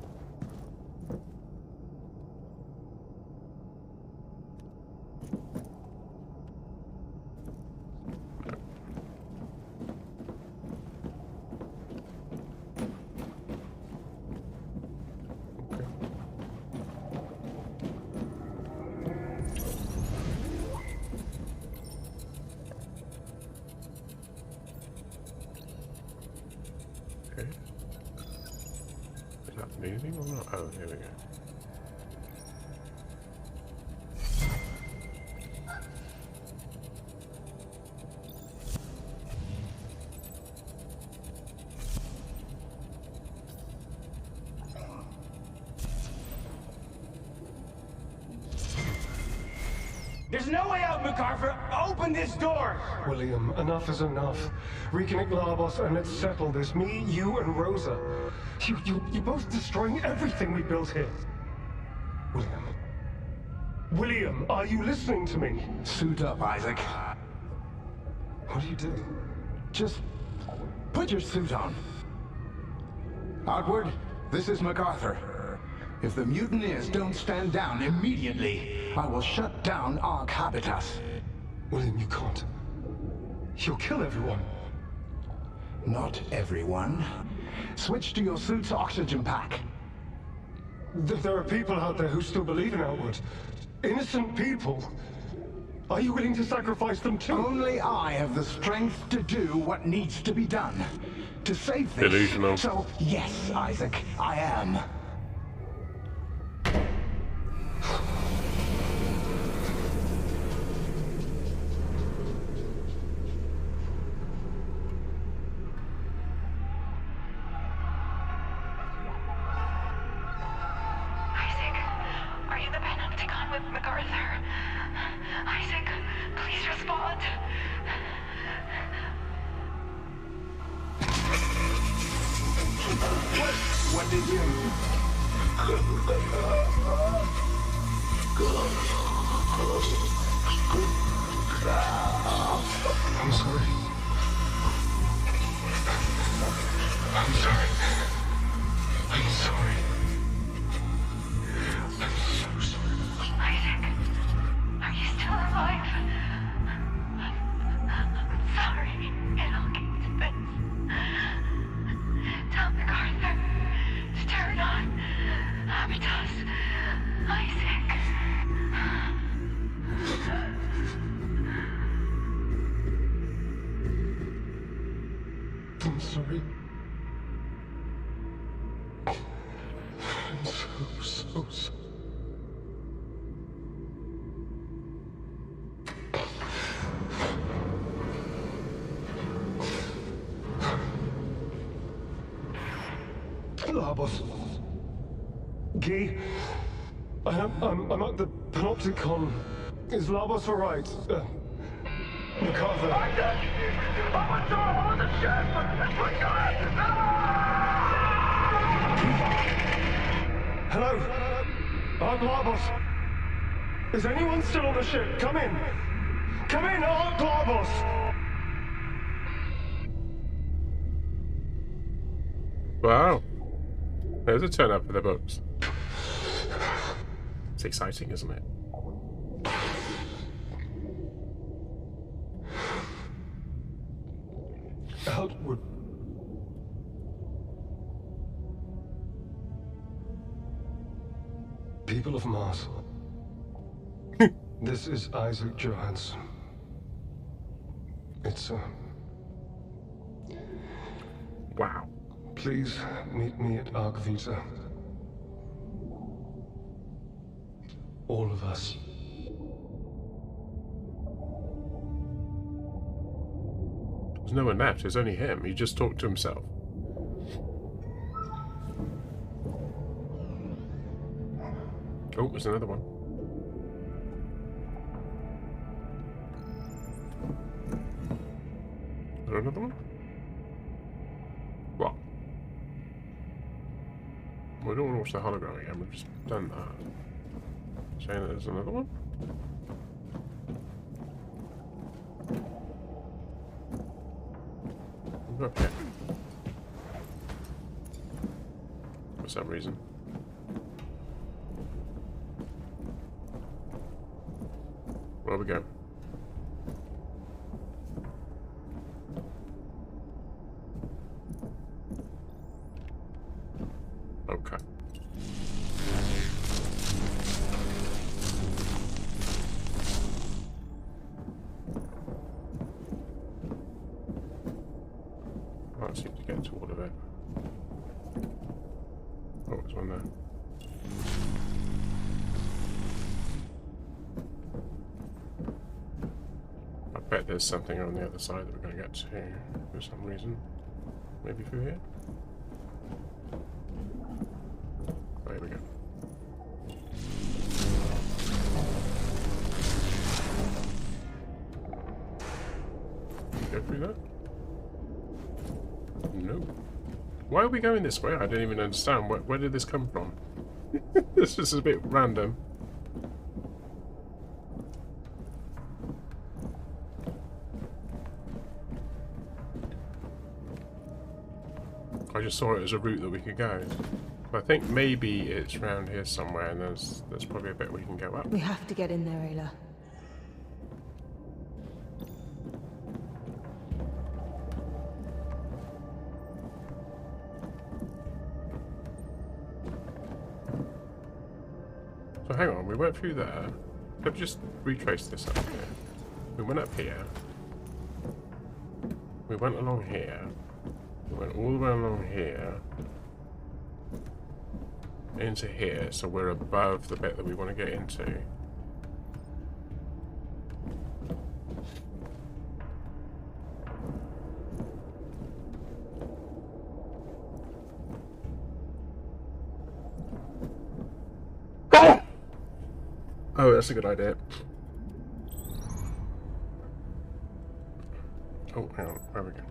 Okay. Is that moving or not? Oh, here we go. There's no way out, MacArthur! Open this door! William, enough is enough. Reconnect Labos and let's settle this. Me, you, and Rosa. You're both destroying everything we built here. William. William, are you listening to me? Suit up, Isaac. What do you do? Just put your suit on. Outward, this is MacArthur. If the mutineers don't stand down immediately, I will shut down Ark Habitas. William, you can't. You'll kill everyone. Not everyone. Switch to your suit's oxygen pack. There are people out there who still believe in Outward. Innocent people. Are you willing to sacrifice them too? Only I have the strength to do what needs to be done. To save this. Delusional. So, yes, Isaac, I am. Isaac, are you the Panopticon with MacArthur? Isaac, please respond. What did you... I'm sorry. I'm sorry. I'm sorry. I'm so sorry. Isaac, are you still alive? I'm sorry it all came to this. Tell MacArthur to turn on Habitas. Isaac. I'm sorry. I'm so sorry. Labos. Guy, I'm at the Panopticon. Is Labos alright? MacArthur. Hello? I'm Labos. Is anyone still on the ship? Come in. Come in, I'm Labos. Wow. There's a turn up for the books. It's exciting, isn't it? Outward. People of Mars. This is Isaac Johansson. It's Wow. Please meet me at Arc Vita. All of us. There's no one left. There's only him. He just talked to himself. Oh, there's another one. Is there another one? What? We don't want to watch the hologram again. We've just done that. Saying that there's another one? Okay. For some reason. Where we go? Okay. Can't seem to get to all of it. Oh, there's one there. I bet there's something on the other side that we're going to get to for some reason. Maybe through here? There we go. Go through that? No. Why are we going this way? I don't even understand. Where did this come from? This is a bit random. I just saw it as a route that we could go. I think maybe it's around here somewhere, and there's probably a bit we can go up. We have to get in there, Ayla. So hang on, we went through there. Let's just retrace this up here. We went up here. We went along here. We went all the way along here. Into here, so we're above the bit that we want to get into. Oh, that's a good idea. Oh, hang on, where we go?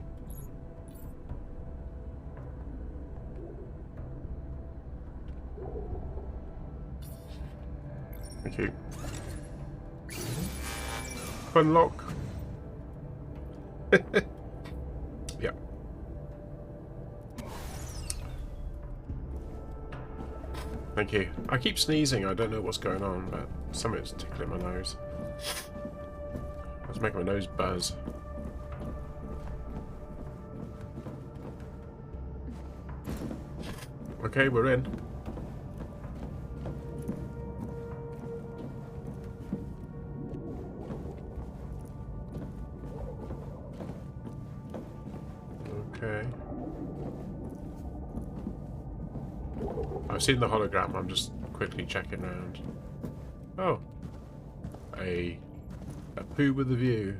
Thank you. Unlock. Yeah. Thank you. I keep sneezing. I don't know what's going on, but something's tickling my nose. Let's make my nose buzz. Okay, we're in. Okay. I've seen the hologram, I'm just quickly checking around. Oh. A poo with a view.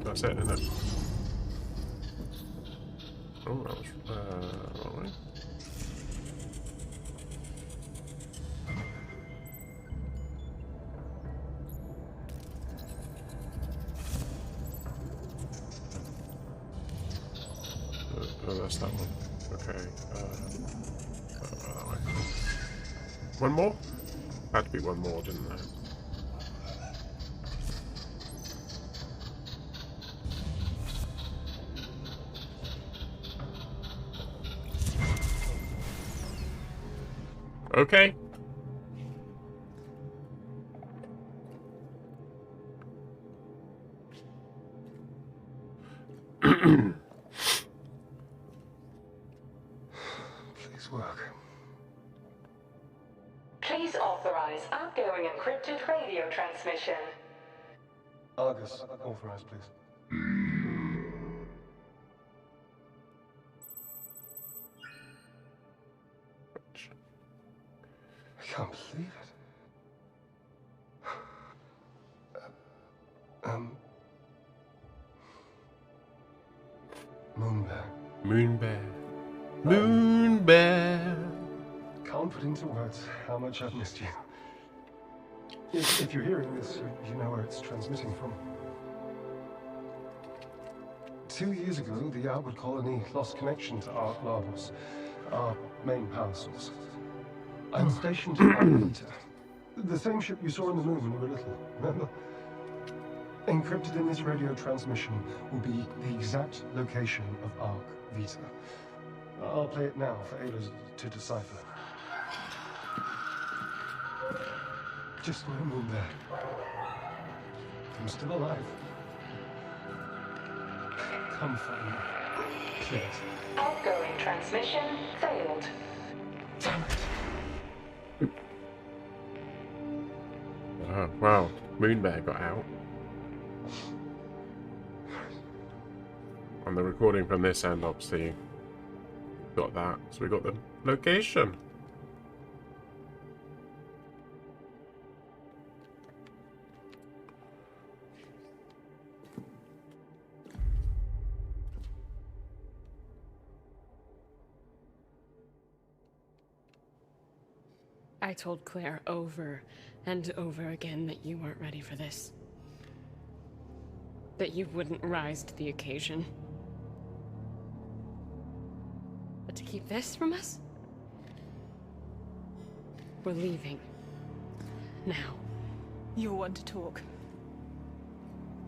That's it, isn't it? Oh, that was wrong way. Oh, that's that one. Okay. That way. One more? Had to be one more, didn't there? Okay. Please work. Please authorize outgoing encrypted radio transmission. Argus, authorized, please. I can't believe it. Moonbear. Moonbear. Moonbear. Can't put into words how much I've missed you. If you're hearing this, you know where it's transmitting from. 2 years ago, the Outward Colony lost connection to Ark Lavos, our main power source. I'm stationed at Ark Vita, the same ship you saw on the moon when you were little, remember? Encrypted in this radio transmission will be the exact location of Ark Vita. I'll play it now for Ayla to decipher. Just no moon there. I'm still alive. Come find me, please. Outgoing transmission failed. Damn it. Oh, wow. Moonbear got out. And the recording from this end, obviously, got that. So we got the location. I told Claire over and over again that you weren't ready for this. That you wouldn't rise to the occasion. But to keep this from us? We're leaving. Now. You're one to talk.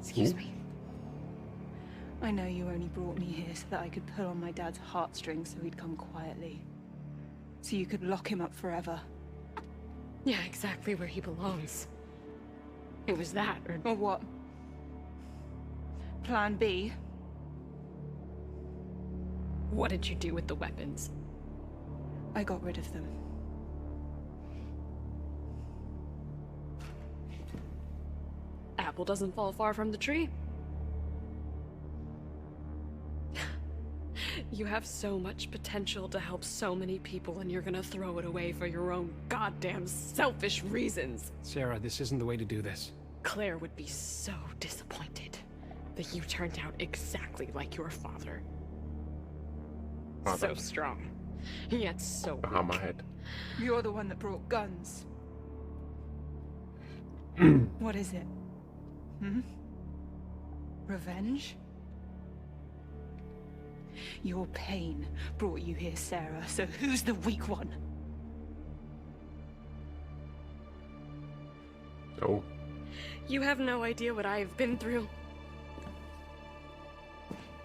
Excuse me. I know you only brought me here so that I could pull on my dad's heartstrings so he'd come quietly. So you could lock him up forever. Yeah, exactly where he belongs. It was that, Or what? Plan B? What did you do with the weapons? I got rid of them. Apple doesn't fall far from the tree. You have so much potential to help so many people, and you're gonna throw it away for your own goddamn selfish reasons. Sarah, this isn't the way to do this. Claire would be so disappointed that you turned out exactly like your father. So strong, yet so Behind my weak. head. You're the one that brought guns. What is it? Revenge? Your pain brought you here, Sarah, so who's the weak one? Oh. You have no idea what I have been through.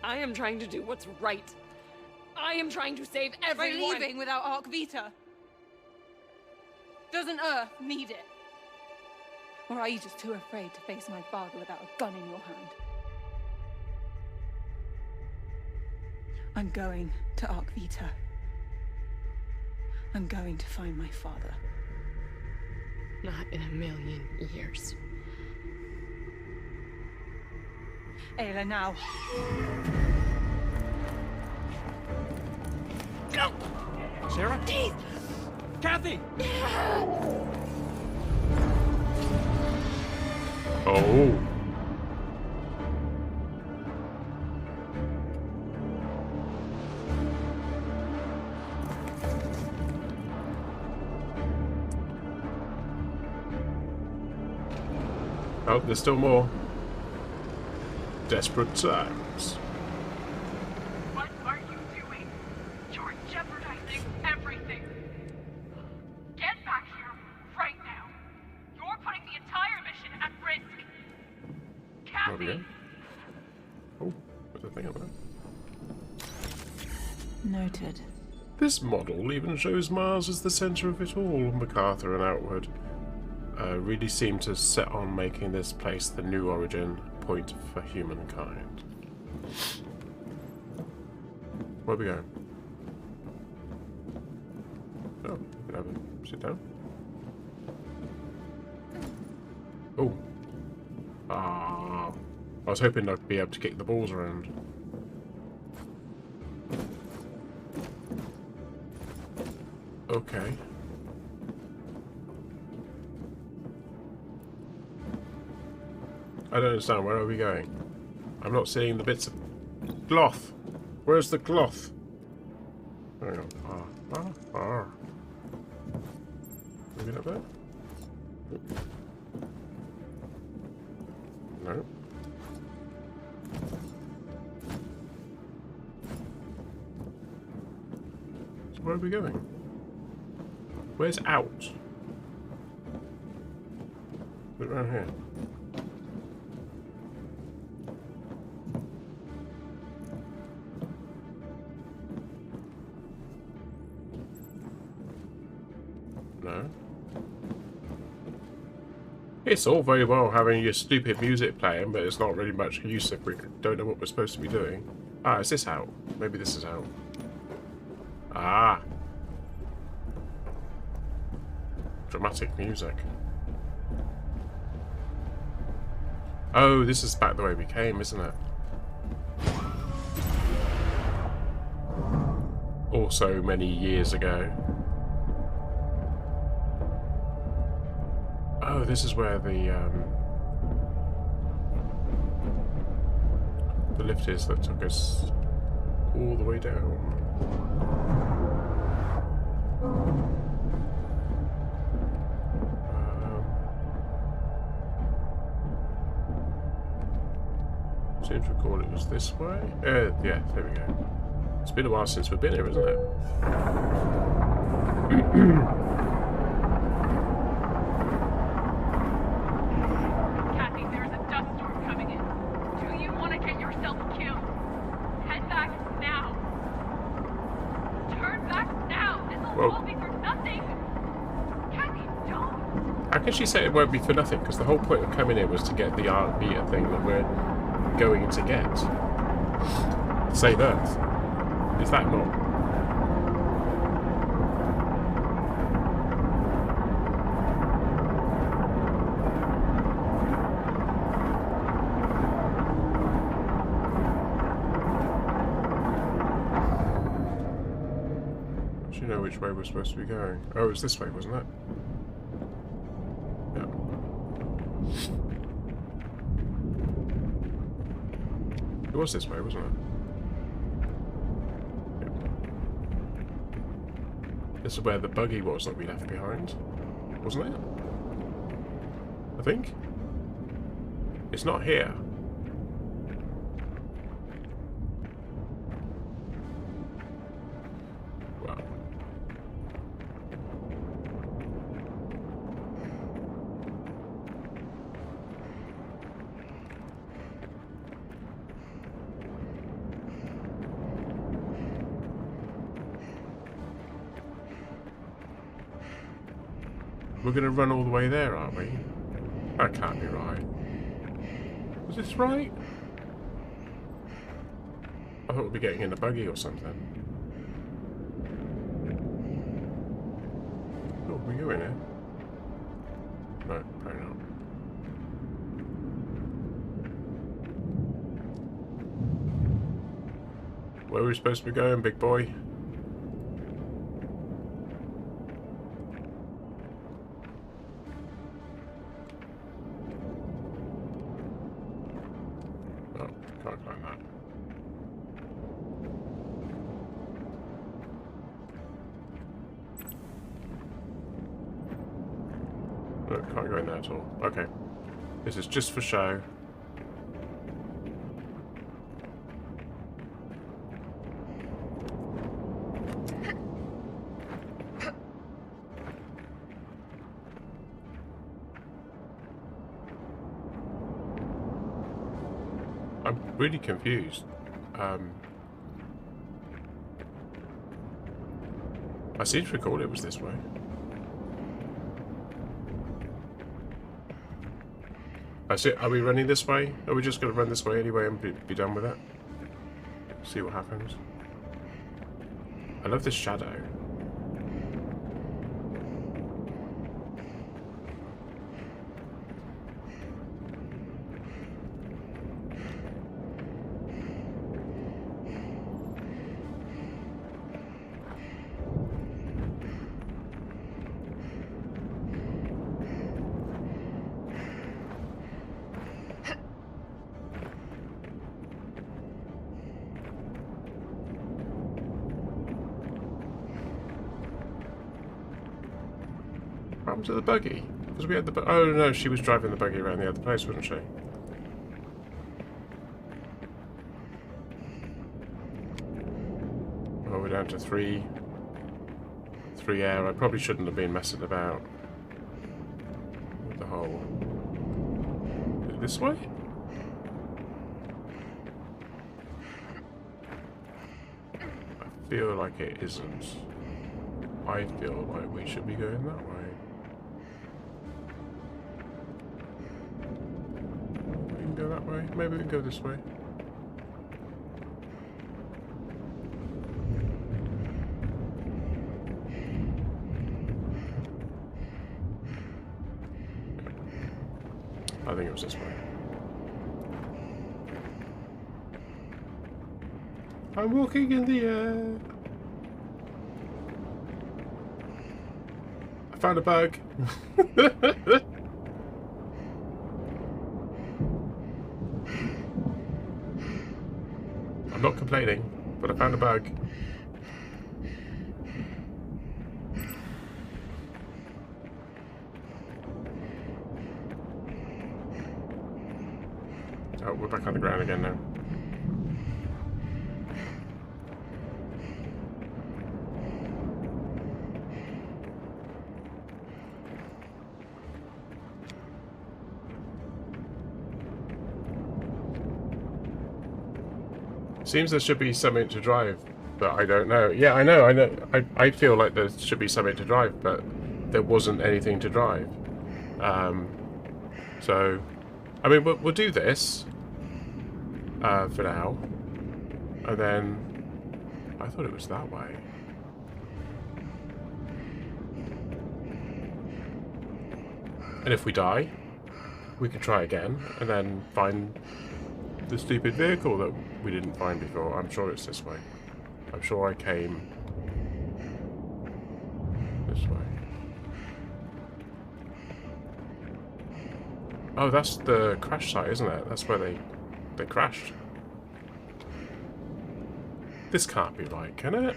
I am trying to do what's right. I am trying to save everyone. By leaving without Arc Vita? Doesn't Earth need it? Or are you just too afraid to face my father without a gun in your hand? I'm going to Arc Vita. I'm going to find my father. Not in a million years. Ayla, now. Go! Sarah? Keith! Kathy! Oh. Oh, there's still more. Desperate times. What are you doing? You're jeopardizing everything. Get back here right now. You're putting the entire mission at risk. There we go. Kathy! Oh, what's the thing about it? Noted. This model even shows Mars as the centre of it all. MacArthur and Outward really seem to set on making this place the new origin point for humankind. Where are we going? Oh, we can have a sit down. Oh. Ah. I was hoping I'd be able to kick the balls around. Okay. I don't understand. Where are we going? I'm not seeing the bits of cloth. Where's the cloth? Hang on. Maybe up there? No. So where are we going? Where's out? Is it around here? No. It's all very well having your stupid music playing, but it's not really much use if we don't know what we're supposed to be doing. Ah, is this out? Maybe this is out. Ah. Dramatic music. Oh, this is back the way we came, isn't it? Also many years ago. Oh, this is where the lift is that took us all the way down. Seems to recall it was this way. Yeah, there we go. It's been a while since we've been here, isn't it? Kathy, there's a dust storm coming in. Do you want to get yourself killed? Head back now. Turn back now. This'll all be for nothing. Kathy, don't. How can she say it won't be for nothing? Because the whole point of coming here was to get the art meter thing that we're going to get. Save Earth. Is that not? Do you know which way we're supposed to be going? Oh, it was this way, wasn't it? Yeah. It was this way, wasn't it? This is where the buggy was that we left behind, wasn't it? I think. It's not here. We're going to run all the way there, aren't we? That can't be right. Was this right? I thought we'd be getting in a buggy or something. Oh, we go in here? No, probably not. Where are we supposed to be going, big boy? Oh, can't climb that. No, can't go in there at all. Okay. This is just for show. I'm really confused. I seem to recall it was this way. Are we running this way? Are we just going to run this way anyway and be done with it? See what happens. I love this shadow. What happened to the buggy? Because we had the oh no, she was driving the buggy around the other place, wasn't she? Oh, we're down to three air. I probably shouldn't have been messing about with the whole. Is it this way? I feel like it isn't. I feel like we should be going that way. We can go that way. Maybe we can go this way. I think it was this way. I'm walking in the air. I found a bug. I'm not complaining, but I found a bug. Oh, we're back on the ground again now. Seems there should be something to drive, but I don't know. Yeah, I know. I feel like there should be something to drive, but there wasn't anything to drive. So, I mean, we'll do this for now, and then I thought it was that way. And if we die, we can try again, and then find the stupid vehicle that we didn't find before. I'm sure it's this way. I'm sure I came this way. Oh, that's the crash site, isn't it? That's where they crashed. This can't be right, can it?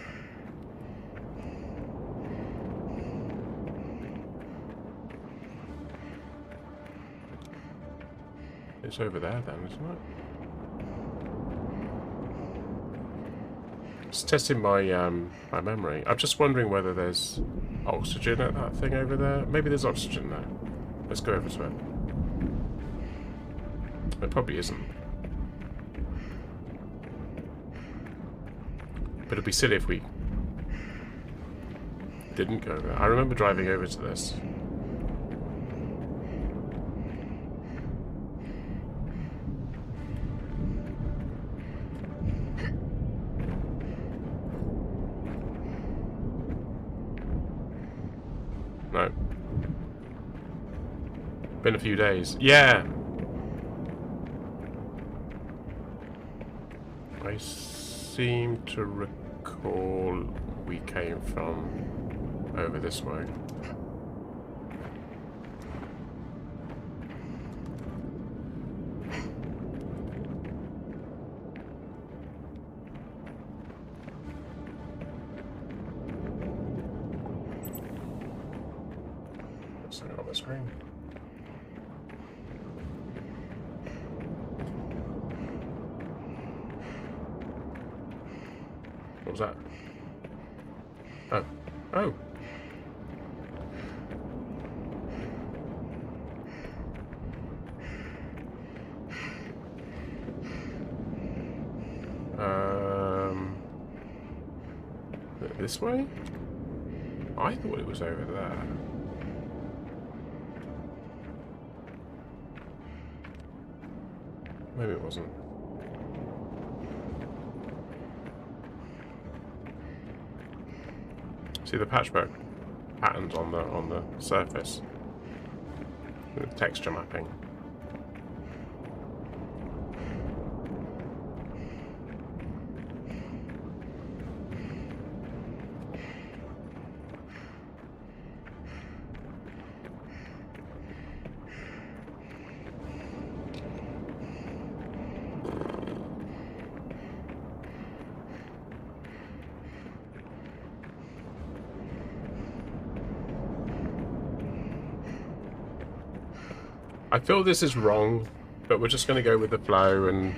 It's over there then, isn't it? It's testing my my memory. I'm just wondering whether there's oxygen at that thing over there. Maybe there's oxygen there. Let's go over to it. There probably isn't. But it'd be silly if we didn't go there. I remember driving over to this No. Been a few days. Yeah! I seem to recall we came from over this way. Something on the screen. What was that? Oh. Oh! This way? I thought it was over there. Maybe it wasn't. See the patchwork patterns on the surface with texture mapping. I feel this is wrong, but we're just going to go with the flow and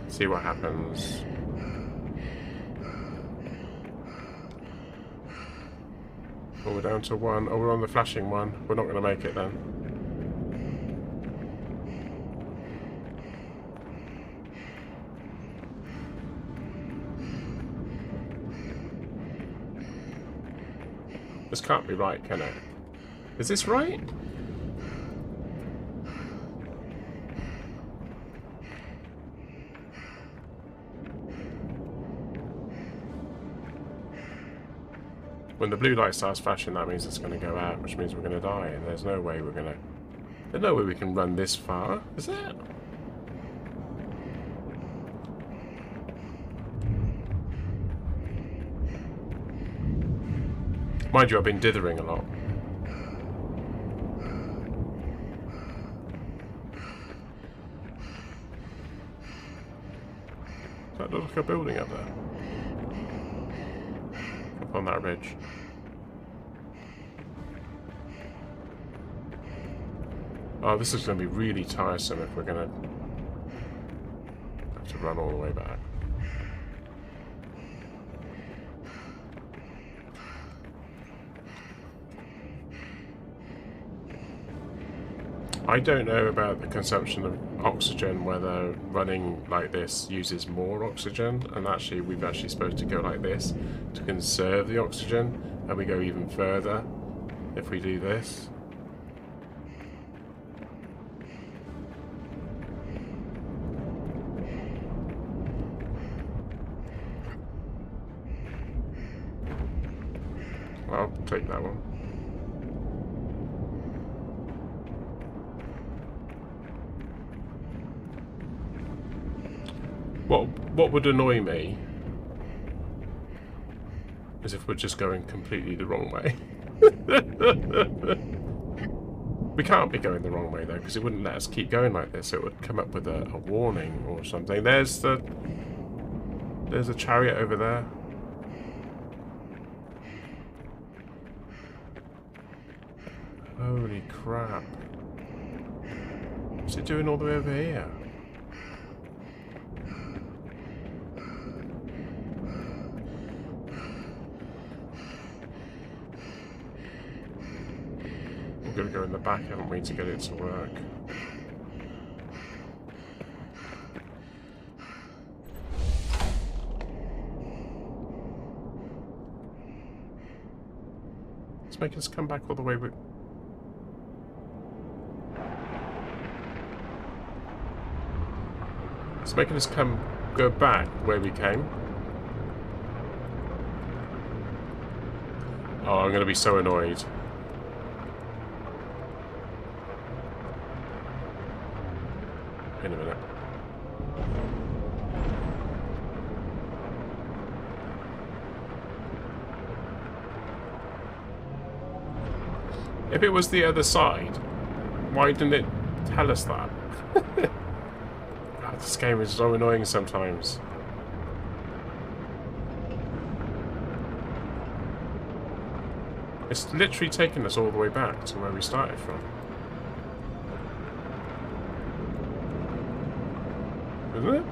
see what happens. Oh, we're down to one. Oh, we're on the flashing one. We're not going to make it then. This can't be right, can it? Is this right? When the blue light starts flashing, that means it's going to go out, which means we're going to die. And there's no way we're going to... There's no way we can run this far, is there? Mind you, I've been dithering a lot. That looks like a building up there. Up on that ridge. Oh, this is going to be really tiresome if we're going to have to run all the way back. I don't know about the consumption of oxygen, whether running like this uses more oxygen, and actually we've actually supposed to go like this to conserve the oxygen, and we go even further if we do this. I'll take that one. What would annoy me is if we're just going completely the wrong way. We can't be going the wrong way though, because it wouldn't let us keep going like this. It would come up with a warning or something. There's a chariot over there. Holy crap. What's it doing all the way over here? We're going to go in the back, haven't we, to get it to work. It's making us come back all the way with... It's making us go back where we came. Oh, I'm going to be so annoyed. If it was the other side, why didn't it tell us that? God, this game is so annoying sometimes. It's literally taken us all the way back to where we started from. Isn't it?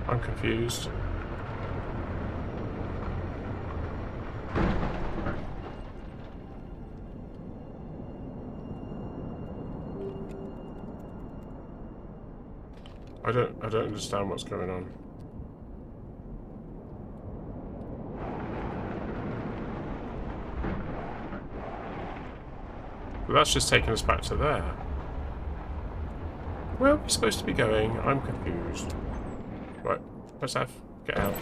I'm confused. I don't understand what's going on. But that's just taking us back to there. Where are we supposed to be going? I'm confused. Right, press F. Get out.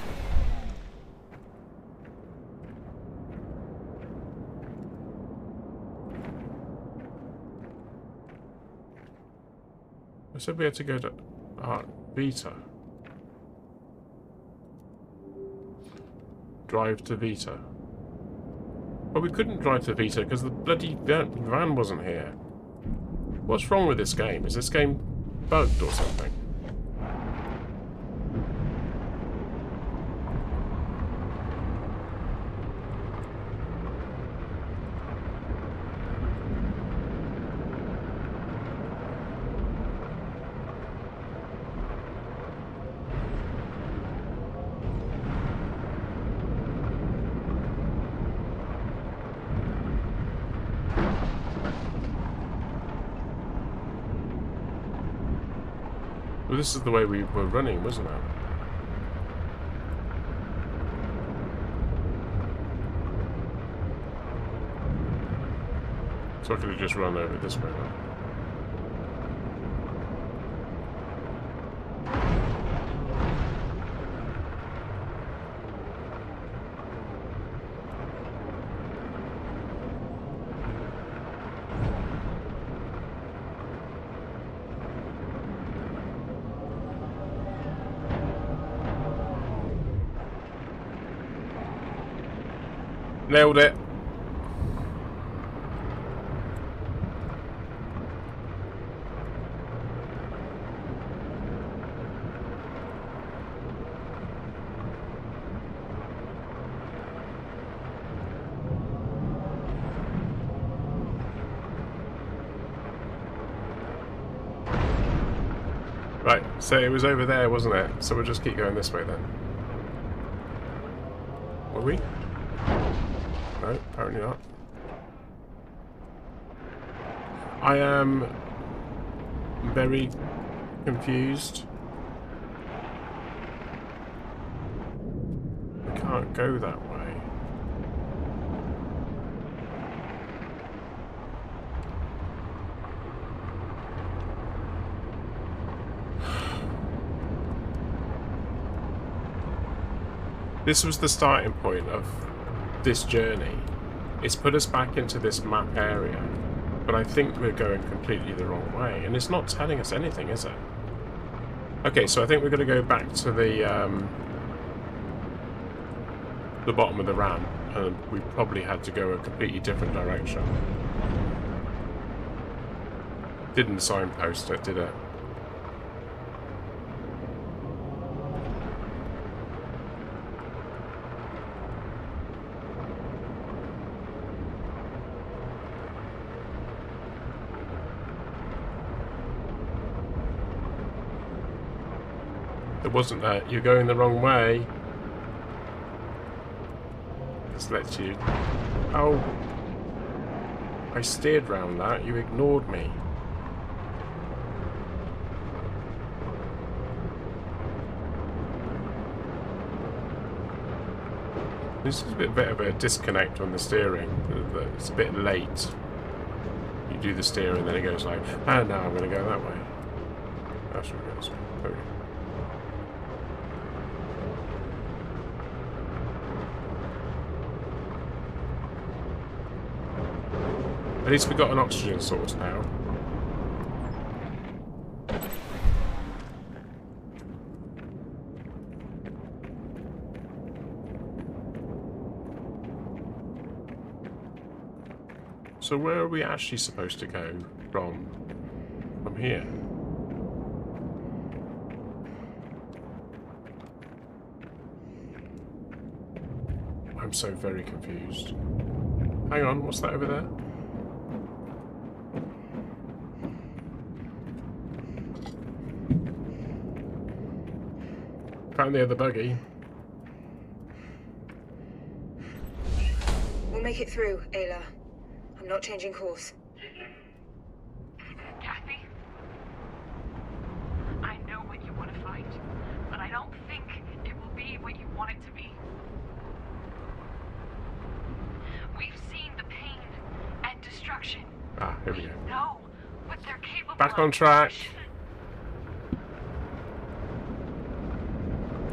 I said we had to go to Vita. Drive to Vita. But we couldn't drive to Vita because the bloody van wasn't here. What's wrong with this game? Is this game bugged or something? Well, this is the way we were running, wasn't it? So I could have just run over this way now. Nailed it. Right, so it was over there, wasn't it? So we'll just keep going this way then. Were we? No, apparently not. I am very confused. We can't go that way. This was the starting point of this journey. It's put us back into this map area, but I think we're going completely the wrong way, and it's not telling us anything, is it? Okay, so I think we're going to go back to the bottom of the ramp, and we probably had to go a completely different direction. Didn't signpost it, did it? It wasn't that. You're going the wrong way. Just lets you... Oh. I steered round that. You ignored me. This is a bit of a disconnect on the steering. It's a bit late. You do the steer and then it goes like, ah, no, I'm going to go that way. I should go this way. There we go. At least we've got an oxygen source now. So where are we actually supposed to go from here? I'm so very confused. Hang on, what's that over there? Found the other buggy. We'll make it through, Ayla. I'm not changing course. Kathy, I know what you want to find, but I don't think it will be what you want it to be. We've seen the pain and destruction. Ah, here we go. We know what they're capable Back of. on track.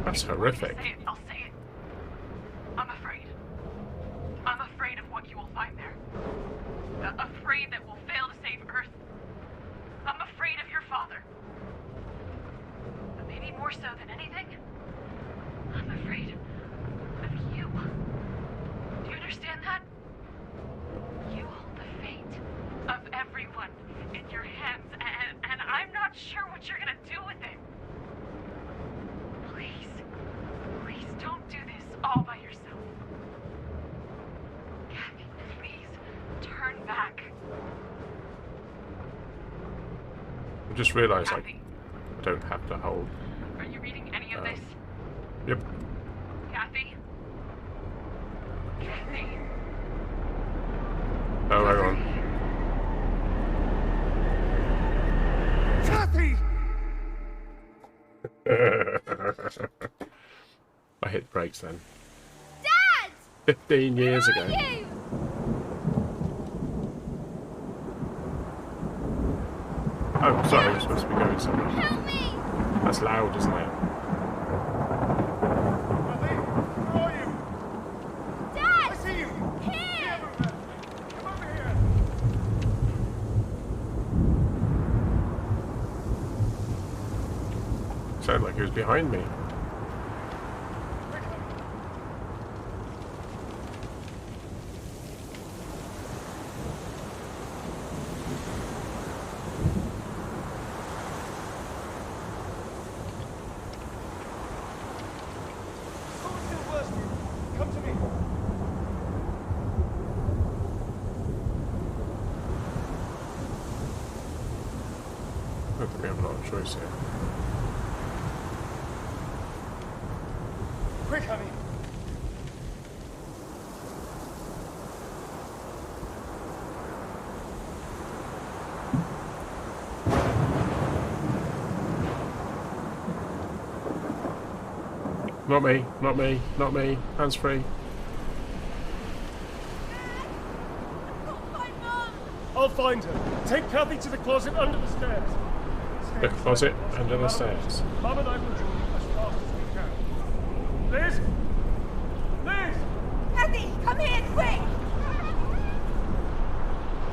That's horrific. I'll say it. I'm afraid. I'm afraid of what you will find there. Afraid that we'll fail to save Earth. I'm afraid of your father. But maybe more so than anything, I'm afraid of you. Do you understand that? You hold the fate of everyone in your hands, and I'm not sure what you're gonna do with it. Please don't do this all by yourself. Kathy, please turn back. I just realised I Kathy, don't have to hold. are you reading any of this? Yep. Kathy? Kathy? Oh, hang on. Kathy! I hit brakes then. Dad! 15 years ago. Where are you? Oh, sorry, we're supposed to be going somewhere. Help me! That's loud, isn't it? Kathy, where are you? Dad! I see you! Here! Come over here! Sounded like he was behind me. Who's the worst? Come to me. I don't think we have a lot of choice here. Quick, honey. Not me, not me, not me. Hands free. I'll find her. Take Kathy to the closet under the stairs. The closet under the stairs. Mum and I will join you as fast as we can. Liz? Liz! Kathy, come here, quick!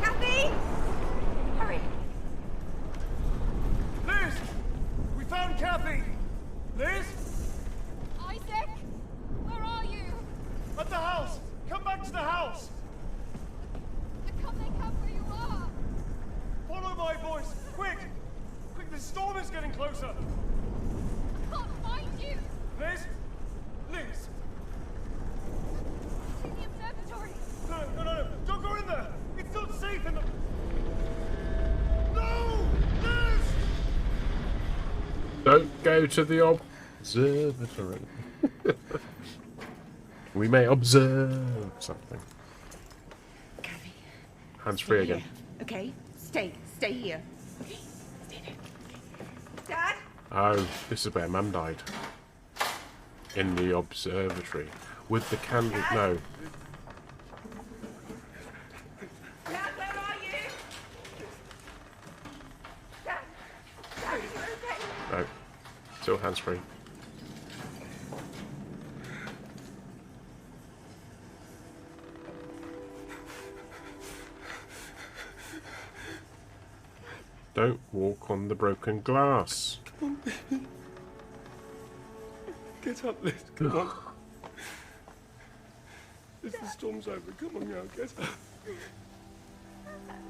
Kathy! Hurry! Liz! We found Kathy! Liz? Isaac! Where are you? At the house! Come back to the house! I can't make out where you are! Follow my voice! Quick! Quick, the storm is getting closer! I can't find you! Liz? Liz? It's in the observatory! No! Don't go in there! It's not safe in the... No! Liz! Don't go to the observatory. We may observe something. Kathy. Hands free again. Okay, stay here. Okay, stay there. Dad? Oh, this is where Mum died. In the observatory. With the candle. No. Dad, where are you? Dad, are you okay? No. Still hands free. Don't walk on the broken glass. Come on, baby. Get up, Liz. Come on. The storm's over. Come on now, get up.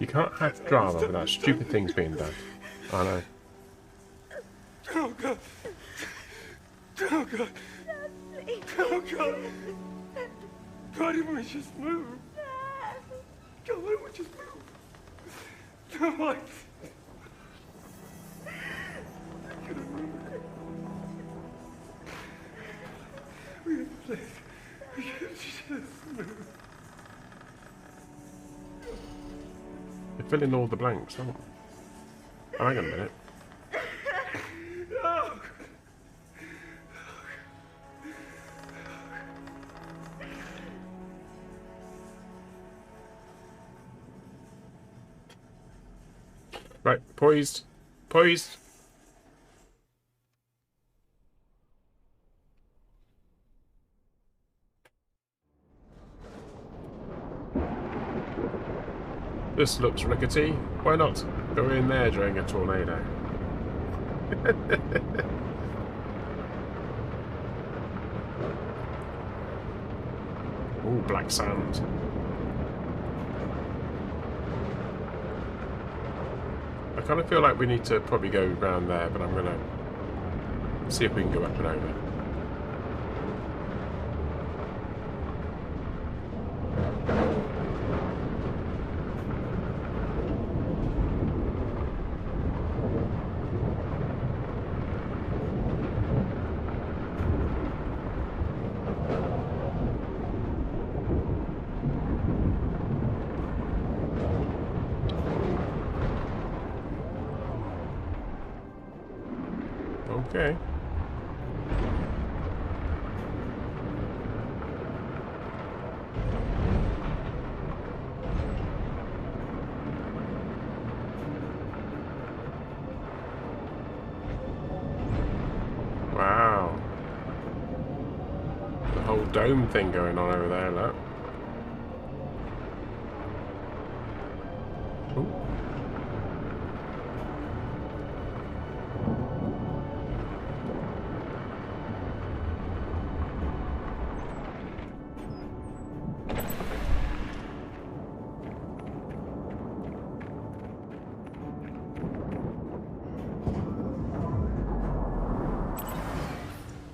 You can't have drama without stupid things being done. I know. Oh, God. Oh, God. Oh, God. God, it will just move. God, it will just move. Come on. You're filling all the blanks, aren't you? Oh, hang on a minute. Right, poised. Poised. This looks rickety. Why not go in there during a tornado? Ooh, black sand. I kind of feel like we need to probably go round there, but I'm going to see if we can go up and over. Okay. Wow. The whole dome thing going on over there, look. Ooh.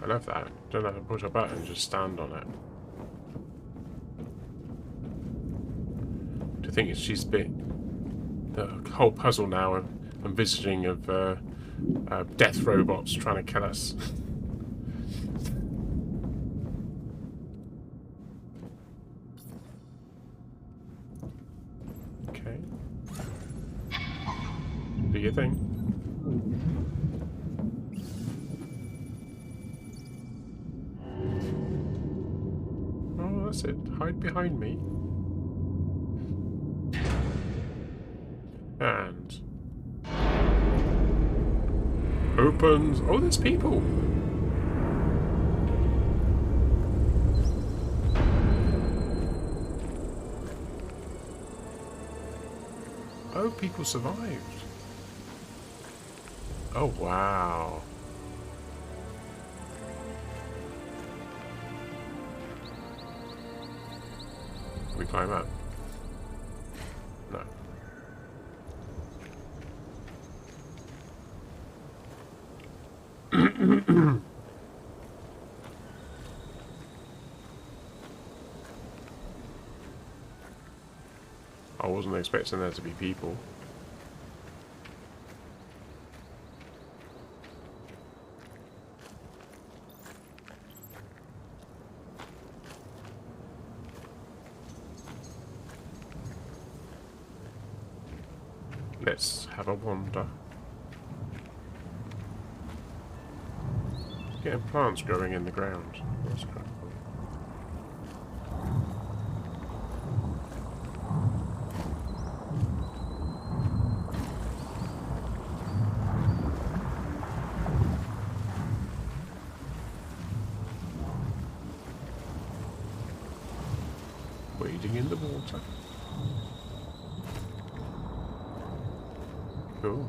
I love that. Don't have to push a button, just stand on it. Do you think she's been the whole puzzle now of envisaging of death robots trying to kill us? Okay. Do your thing. That's it. Hide behind me. And opens. Oh, there's people. Oh, people survived. Oh, wow. Can we climb up? No. I wasn't expecting there to be people. Let's have a wander. Getting plants growing in the ground. That's kind of cool. Wading in the water. Cool.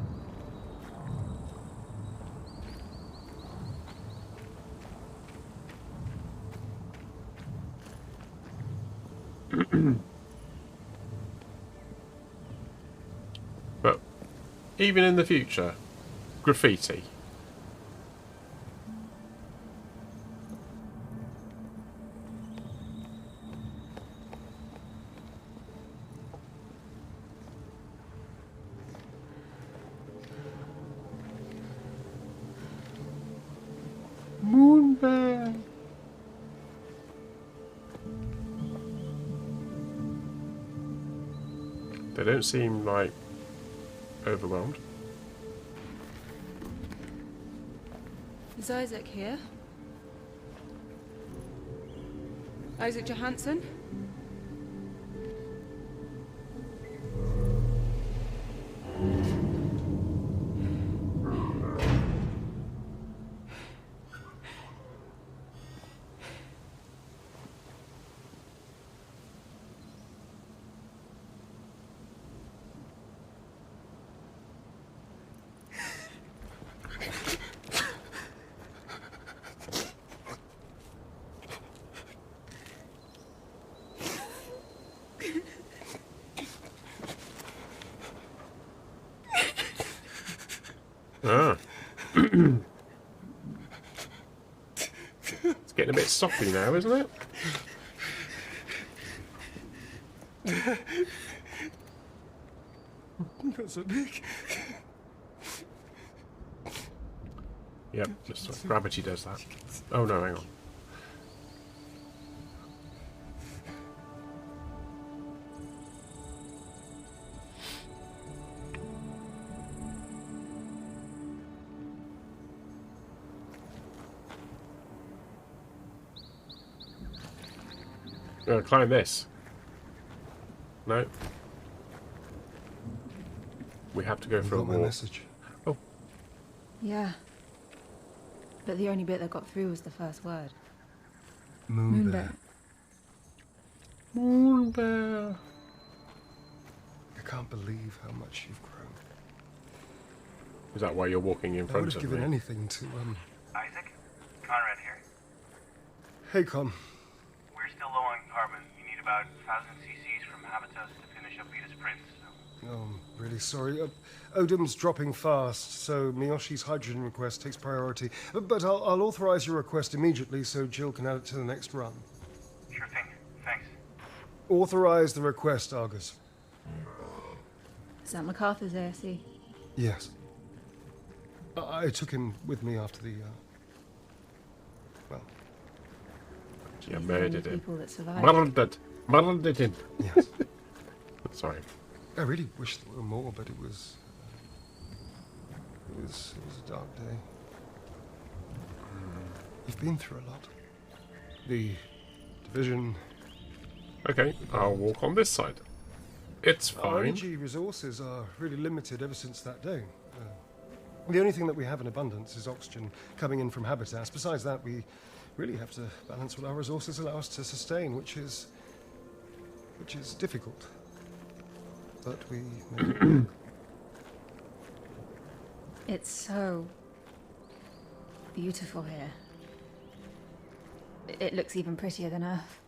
But even in the future, graffiti. Moon bear. They don't seem like overwhelmed. Is Isaac here? Isaac Johansson? Ah. It's getting a bit soppy now, isn't it? That's a big. Yep, just gravity does that. Oh no, hang on. I'm gonna climb this. No. We have to go for a got my walk. message. Oh, Yeah. But the only bit that got through was the first word. Moon bear. moon bear. I can't believe how much you've grown. Is that why you're walking in I would front have of given me? anything to, Isaac? Conrad here. Hey, Con. We're still low on carbon. You need about 1,000 cc's from Habitus to finish up Vita's prints, so... Oh, I'm really sorry. Odim's dropping fast, so Miyoshi's hydrogen request takes priority. But I'll authorize your request immediately so Jill can add it to the next run. Sure thing. Thanks. Authorize the request, Argus. Is that MacArthur's ASC? Yes. I took him with me after the, well... Yeah, The murdered only him. people that survived. Murdered him. Yes. Sorry. I really wish there were more, but it was a dark day. You've been through a lot. The division. Okay, I'll walk on this side. It's Our fine. energy resources are really limited ever since that day. The only thing that we have in abundance is oxygen coming in from Habitats. Besides that, we really have to balance what our resources allow us to sustain, which is difficult. But we made it work. It's so beautiful here. It looks even prettier than Earth.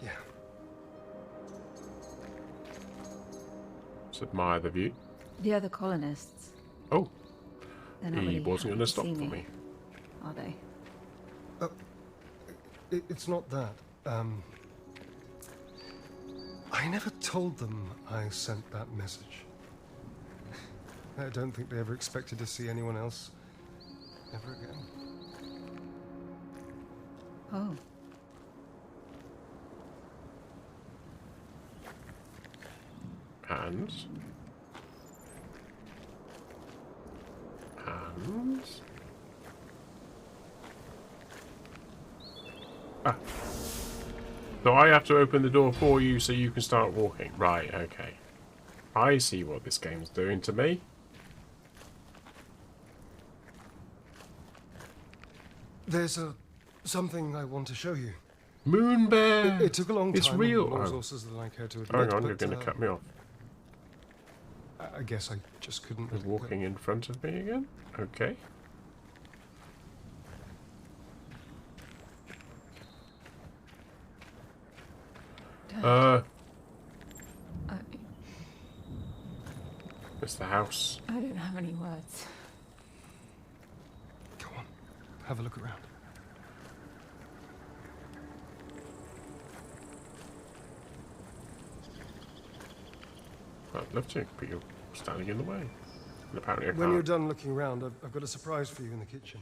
Yeah. Just admire the view. The other colonists, Oh, they're not he really wasn't going happy to stop see for me. are they? It's not that. I never told them I sent that message. I don't think they ever expected to see anyone else ever again. Oh. And ah. So I have to open the door for you so you can start walking. Right, okay. I see what this game's doing to me. There's something I want to show you. Moon bear! It took a long time. It's real. And more Oh. resources than I care to admit. Hang on, you're but, going to cut me off. I guess I just couldn't. You're let it go. walking in front of me again? Okay. Dad, It's the house. I don't have any words. Go on, have a look around. I'd love to, but you're standing in the way. And apparently I When can't. you're done looking around, I've got a surprise for you in the kitchen.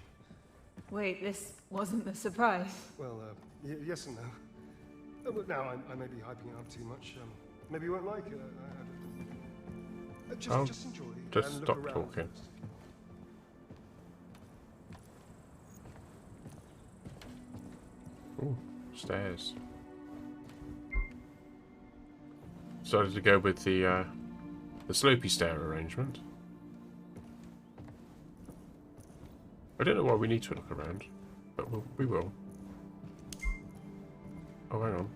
Wait, this wasn't the surprise. Well, yes and no. But now I may be hyping it up too much. Maybe you won't like it. Just enjoy. Just and look stop around talking. first. Ooh, stairs. Started to go with the slopey stair arrangement. I don't know why we need to look around, but we will. Oh, hang on.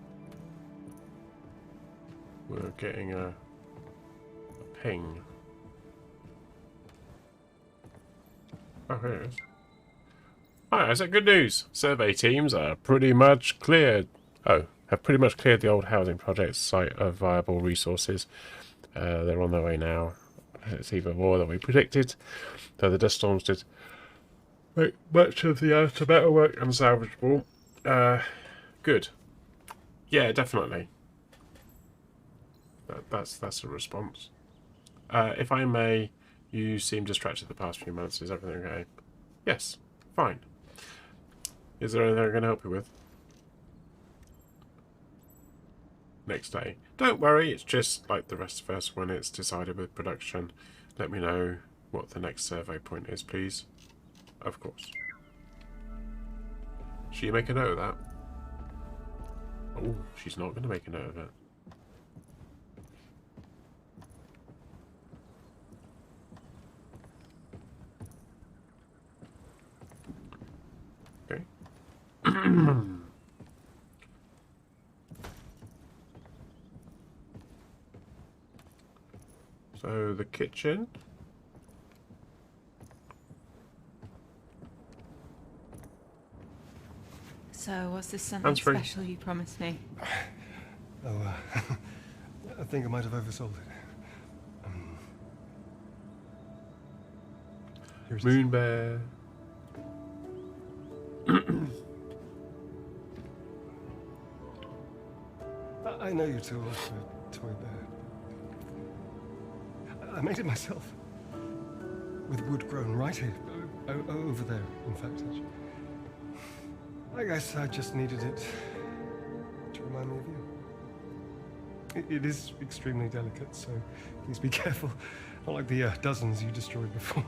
We're getting a ping. Oh, here it is. Hi, is that good news? Survey teams are pretty much cleared. Oh, have pretty much cleared the old housing project site of viable resources. They're on their way now. It's even more than we predicted, though the dust storms did make much of the outer metalwork unsalvageable. Good. Yeah, definitely. That's a response. If I may, you seem distracted the past few months. Is everything okay? Yes, fine. Is there anything I can help you with? Next day. Don't worry, it's just like the rest of us when it's decided with production. Let me know what the next survey point is, please. Of course. Should you make a note of that? Oh, she's not going to make a note of it. Okay. So the kitchen. So, what's this something Hands-free. special you promised me? Oh, I think I might have oversold it. Here it is. Moon bear. I know you're too old for a toy bear. I made it myself. With wood grown right here. Over there, in fact. I guess I just needed it to remind me of you. It is extremely delicate, so please be careful. Not like the dozens you destroyed before.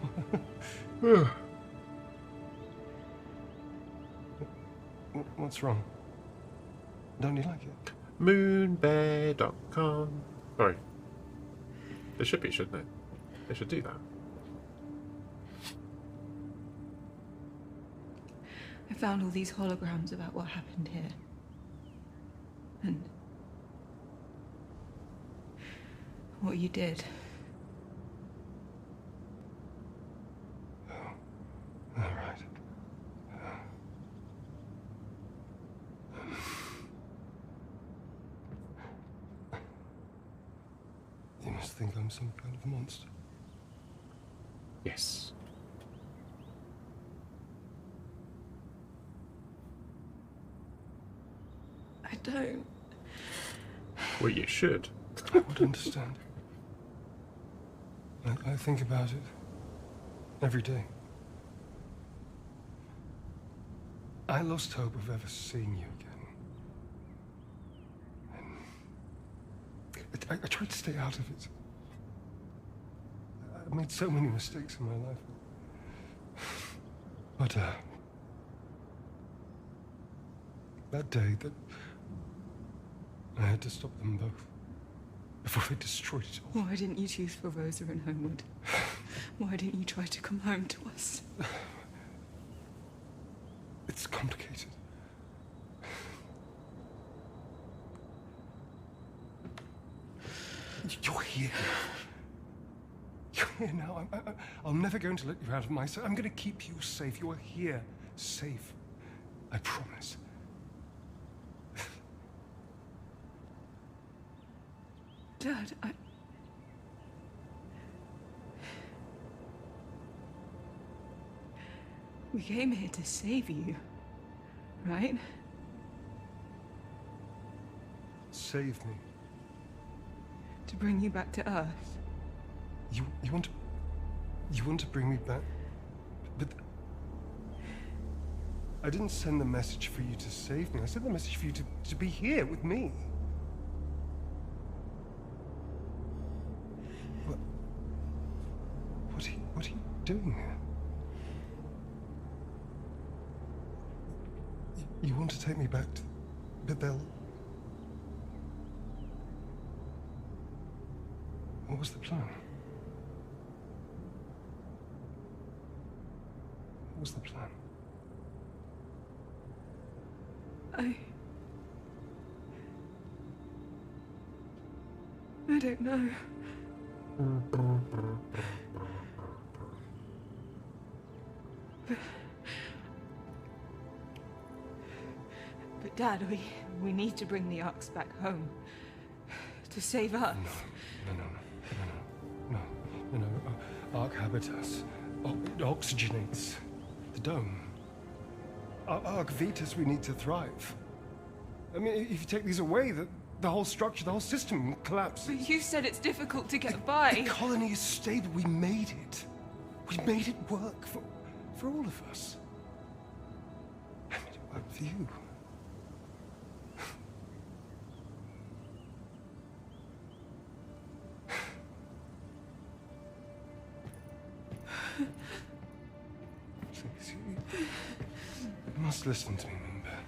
What's wrong? Don't you like it? Moonbear.com. Sorry. They should be, shouldn't they? They should do that. I found all these holograms about what happened here. And what you did. All right. You must think I'm some kind of monster. Yes. I don't. Well, you should. I would understand. I think about it every day. I lost hope of ever seeing you again. And I tried to stay out of it. I've made so many mistakes in my life. But that day that I had to stop them both before they destroyed it all. Why didn't you choose for Rosa and Homewood? Why didn't you try to come home to us? It's complicated. You're here. You're here now. I'm never going to let you out of my sight. I'm going to keep you safe. You are here, safe. I promise. Dad, we came here to save you, right? Save me. To bring you back to Earth. You want to bring me back? But I didn't send the message for you to save me. I sent the message for you to be here with me. What are you doing here? You want to take me back to... But they'll... What was the plan? What was the plan? I don't know. But Dad, we need to bring the Arks back home. To save us. No. Ark habitats. It oxygenates the dome. Ark Vitas, we need to thrive. I mean, if you take these away, the whole structure, the whole system collapses. But you said it's difficult to get by. The colony is stable. We made it. We made it work for all of us. I made it work for you. Please, you must listen to me, Moonbear.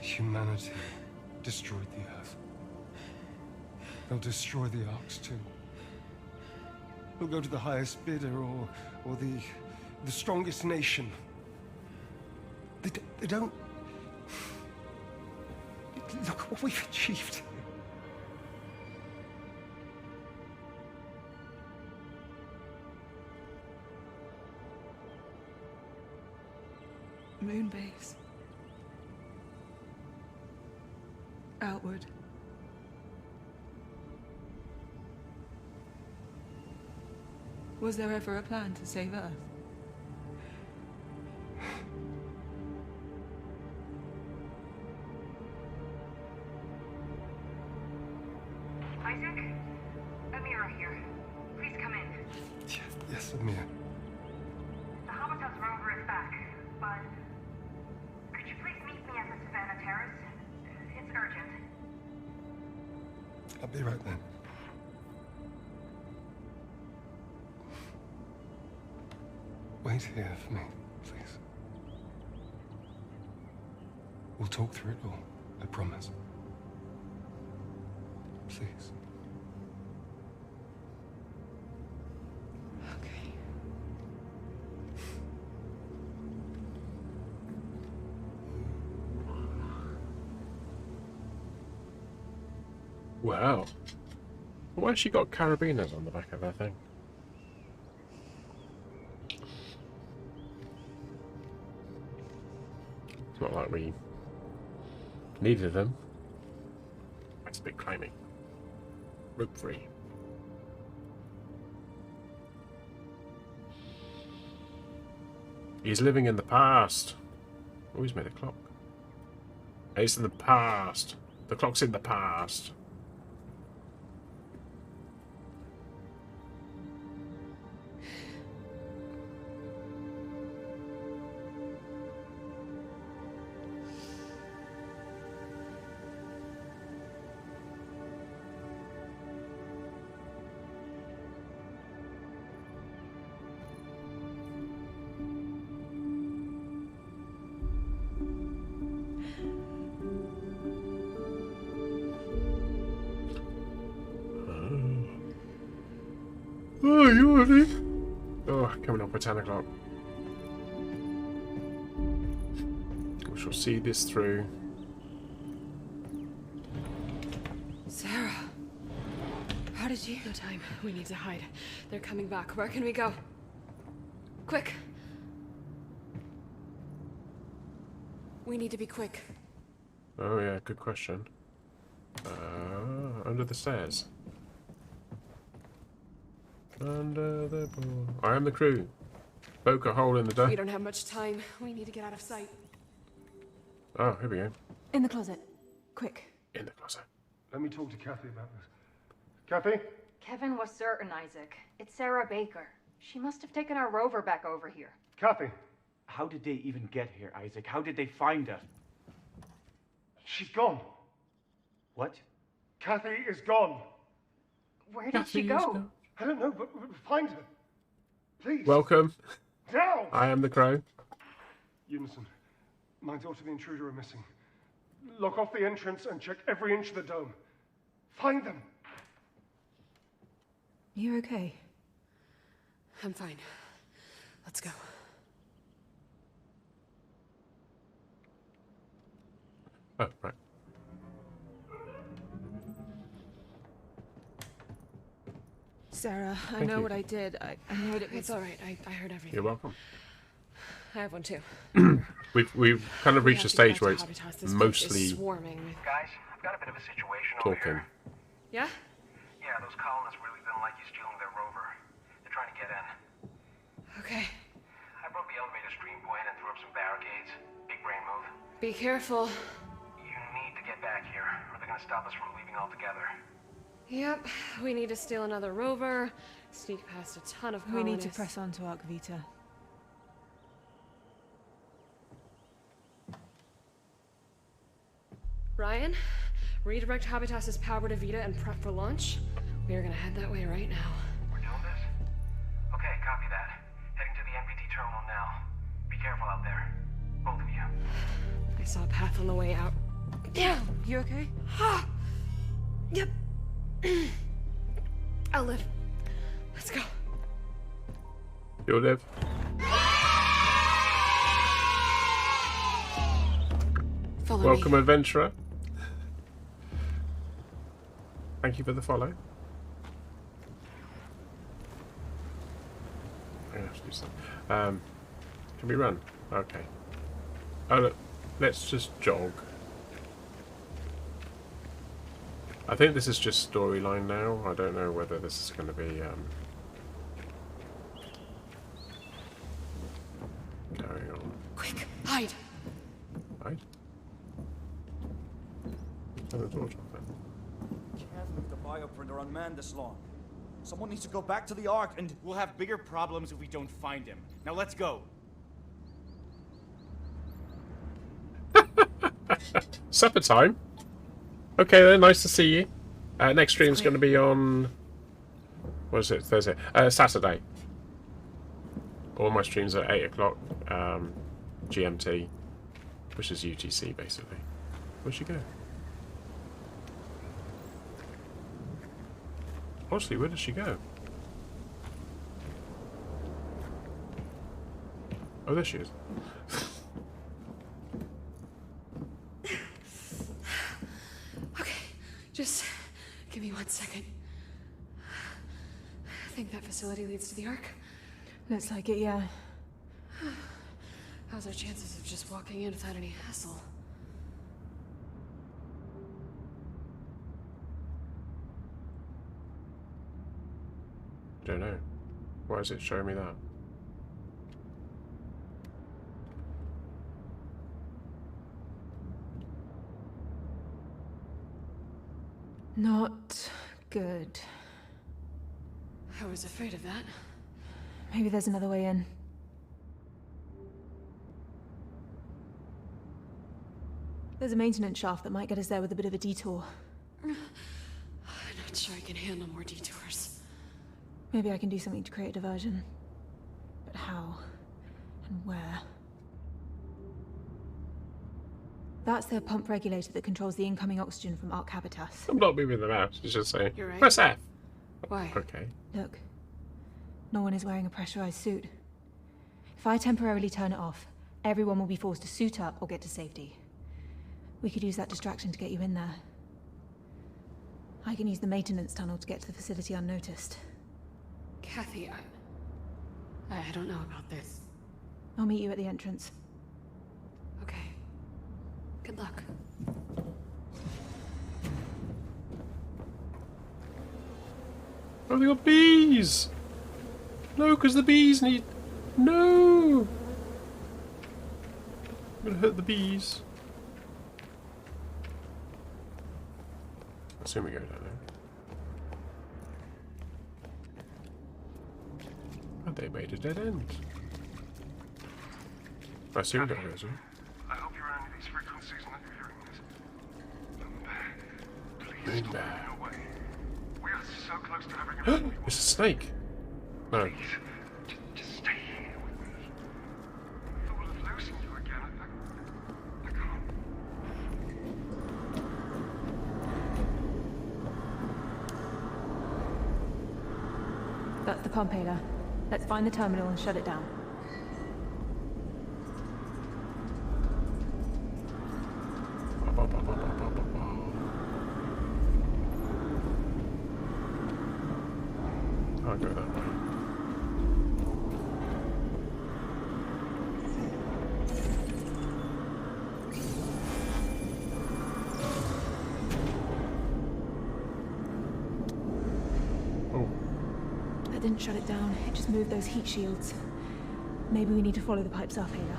Humanity destroyed the Earth. They'll destroy the Arks too. They'll go to the highest bidder or the strongest nation. They don't... Look what we've achieved. Moonbase. Outward. Was there ever a plan to save Earth? Isaac? Amira here. Please come in. Yes, Amir. The Habitat's rover is back, but... Could you please meet me at the Savannah Terrace? It's urgent. I'll be right there. Wait here for me, please. We'll talk through it all, I promise. Please. Okay. Wow. Why has she got carabiners on the back of her thing? It's not like we needed them. That's a bit climbing. Rope free. He's living in the past. Oh, he's made a clock. It's in the past. The clock's in the past. Oh, you ready? Oh, coming up at 10 o'clock. We shall see this through. Sarah, how did you... No time. We need to hide. They're coming back. Where can we go? Quick. We need to be quick. Oh yeah, good question. Under the stairs. Under the ball. I am the crew. Poke a hole in the door. We don't have much time. We need to get out of sight. Oh, here we go. In the closet. Quick. In the closet. Let me talk to Kathy about this. Kathy? Kevin was certain, Isaac. It's Sarah Baker. She must have taken our rover back over here. Kathy? How did they even get here, Isaac? How did they find us? She's gone. What? Kathy is gone. Where did she go? I don't know, but find her. Please. Welcome. Now! I am the crow. Unison. My daughter, the intruder, are missing. Lock off the entrance and check every inch of the dome. Find them. You okay? I'm fine. Let's go. Oh, right. Sarah, I Thank know you. what I did. I know it was... It's all right. I heard everything. You're welcome. I have one too. We've kind of We reached a have to get stage where back it's to Habitat. This place is mostly swarming with... Guys, I've got a bit of a situation over talking. here. Yeah? Yeah, those colonists really didn't like you stealing their rover. They're trying to get in. Okay. I broke the elevator stream point and threw up some barricades. Big brain move. Be careful. You need to get back here, or they're gonna stop us from leaving altogether. Yep. We need to steal another rover, sneak past a ton of We need to colonists. press on to Arc Vita. Ryan, redirect Habitas's power to Vita and prep for launch. We are gonna head that way right now. We're doing this? Okay, copy that. Heading to the MPT terminal now. Be careful out there. Both of you. I saw a path on the way out. Yeah. You okay? Yep. I'll live. Let's go. You'll live. Follow Welcome, me. adventurer. Thank you for the follow. I have to do something. Can we run? Okay. Oh look, let's just jog. I think this is just storyline now. I don't know whether this is going to be carrying on. Quick, hide. Right? Turn the torch off then. Can't leave the bioprinter unmanned this long. Someone needs to go back to the Ark and... We'll have bigger problems if we don't find him. Now let's go. Supper time. Okay then, nice to see you. Next stream's going to be on... What is it? Thursday? Saturday. All my streams are 8 o'clock GMT, which is UTC basically. Where'd she go? Honestly, where did she go? Oh, there she is. Okay, just give me 1 second. I think that facility leads to the Ark. Looks like it, yeah. How's our chances of just walking in without any hassle? Don't know. Why is it showing me that? Not good. I was afraid of that. Maybe there's another way in. There's a maintenance shaft that might get us there with a bit of a detour. I'm not sure I can handle more detours. Maybe I can do something to create a diversion. But how? And where? That's the pump regulator that controls the incoming oxygen from Ark Habitas. I'm not moving the mouse. It's just saying, You're right. press F. Why? Okay. Look, no one is wearing a pressurized suit. If I temporarily turn it off, everyone will be forced to suit up or get to safety. We could use that distraction to get you in there. I can use the maintenance tunnel to get to the facility unnoticed. Kathy, I don't know about this. I'll meet you at the entrance. Okay. Good luck. Oh, they got bees! No, because the bees need... No! I'm gonna hurt the bees. I assume we go down there. And they made a dead end. I assume we go there as well. I hope you're on these frequencies and that you're hearing this. Please stop running away. We are so close to having a It's a snake! No. Please, just stay here with me. I thought of losing you again. I can't. That's the pump, Ayla. Let's find the terminal and shut it down. I'll go that way. Oh. That didn't shut it down. It just moved those heat shields. Maybe we need to follow the pipes up, Ayla.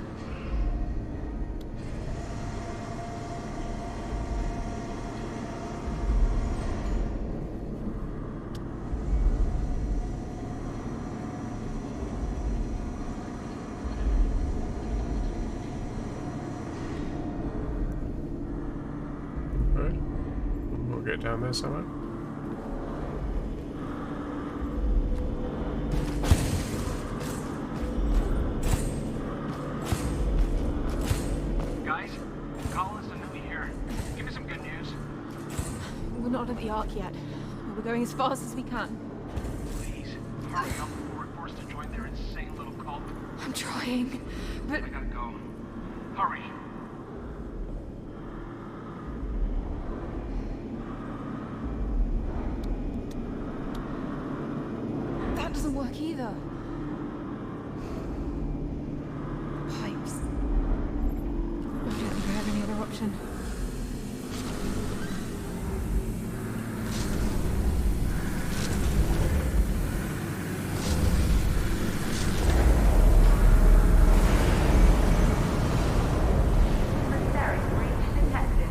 Right. We'll get down there somewhere. Guys, Collins and Newey here. Give me some good news. We're not at the Ark yet. We're going as fast as we can. Please, hurry up before we're forced to join their insane little cult. I'm trying, but... I gotta go. Hurry. That doesn't work either. Pipes. I don't think I have any other option. Atmospheric breach detected.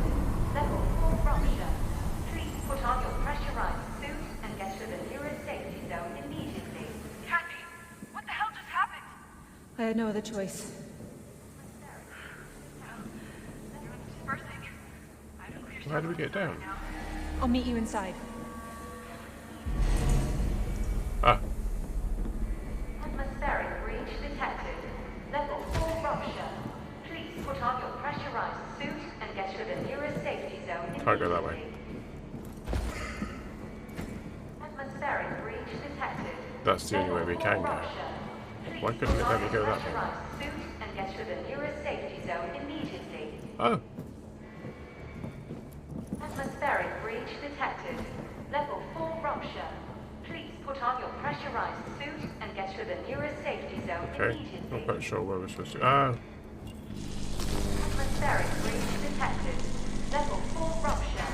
Level 4 rupture. Please put on your pressurized suit and get to the nearest safety zone immediately. Kathy, what the hell just happened? I had no other choice. First thing, I don't know. How do we get down? I'll meet you inside. Ah. Atmospheric breach detected. Level 4 rupture. Please put on your pressurized suit and get to the nearest safety zone immediately. Can't go that way. Atmospheric breach detected. That's the only way we can go. Why couldn't it let me go that way? Pressurized suit and get to the nearest safety zone immediately. Oh. Atmospheric breach detected. Level 4 rupture. Please put on your pressurized suit and get to the nearest safety zone Okay. immediately. Not quite sure where we're supposed to. Ah. Atmospheric breach detected. Level 4 rupture.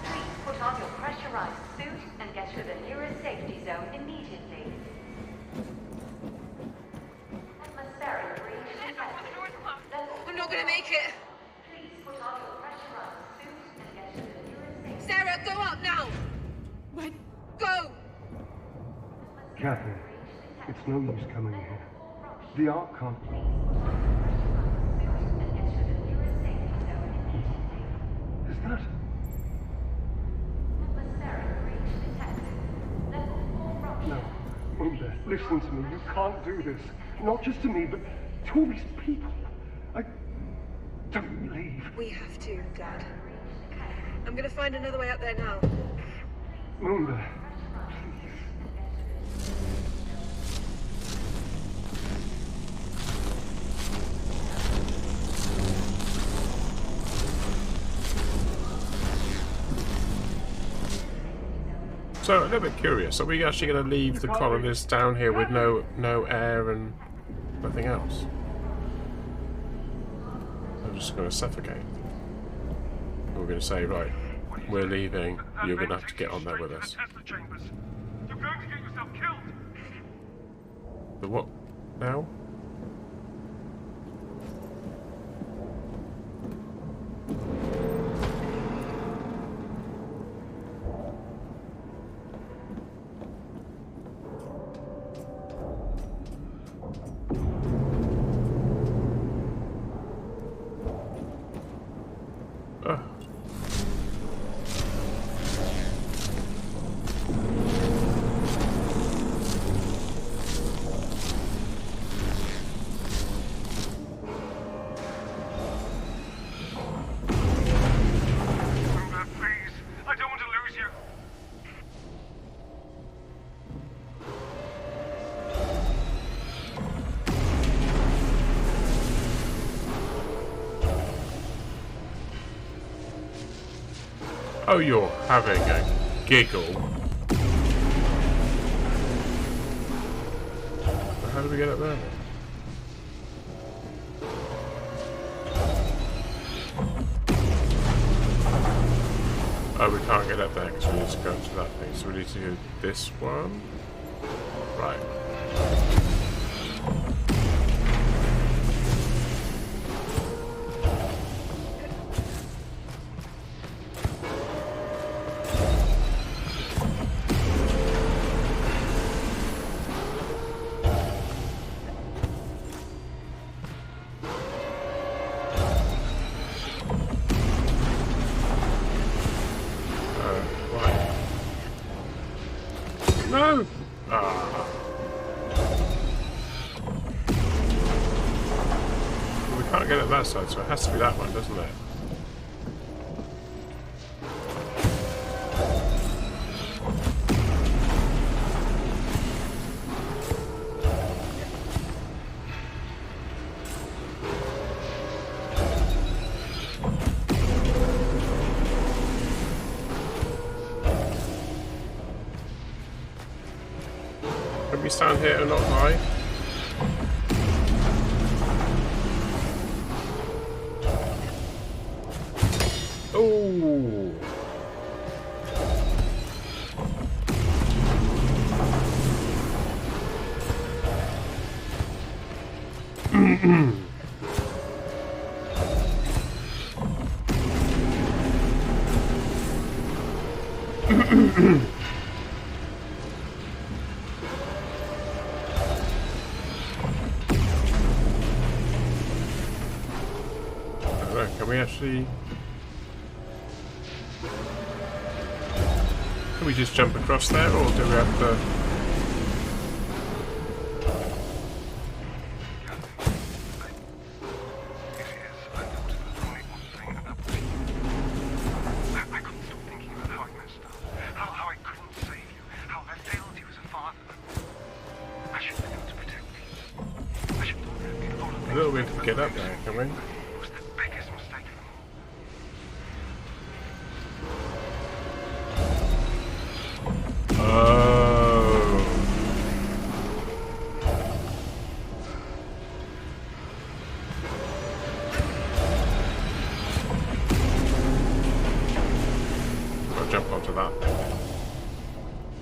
Please put on your pressurized suit and get to the nearest safety zone immediately. Atmospheric breach detected. Level I'm not gonna make it. Please put on your pressurized suit and get to the nearest safety Sarah, go up now. When? Go. Kathy, it's no use coming here. The Ark can't. Is that? Atmospheric breach detected. Level 4 rupture. No. Umbe, listen to me. You can't do this. Not just to me, but to all these people. Don't leave. We have to, Dad. I'm gonna find another way up there now. Umbe, So, a little bit curious. Are we actually going to leave the colonists down here with no air and nothing else? They're just going to suffocate. We're going to say, right, we're leaving. You're going to have to get on there with us. Tesla chambers. You're going to The what now? Oh, you're having a giggle. How do we get up there? Oh, we can't get up there because we need to go to that thing. So we need to do this one. Right. No! Ah. Well, we can't get at that side, so it has to be that one, doesn't it? Can we stand here and not die? Oh! Can we actually... Can we just jump across there, or do we have to... A little bit to get up there, can we? Jump onto that.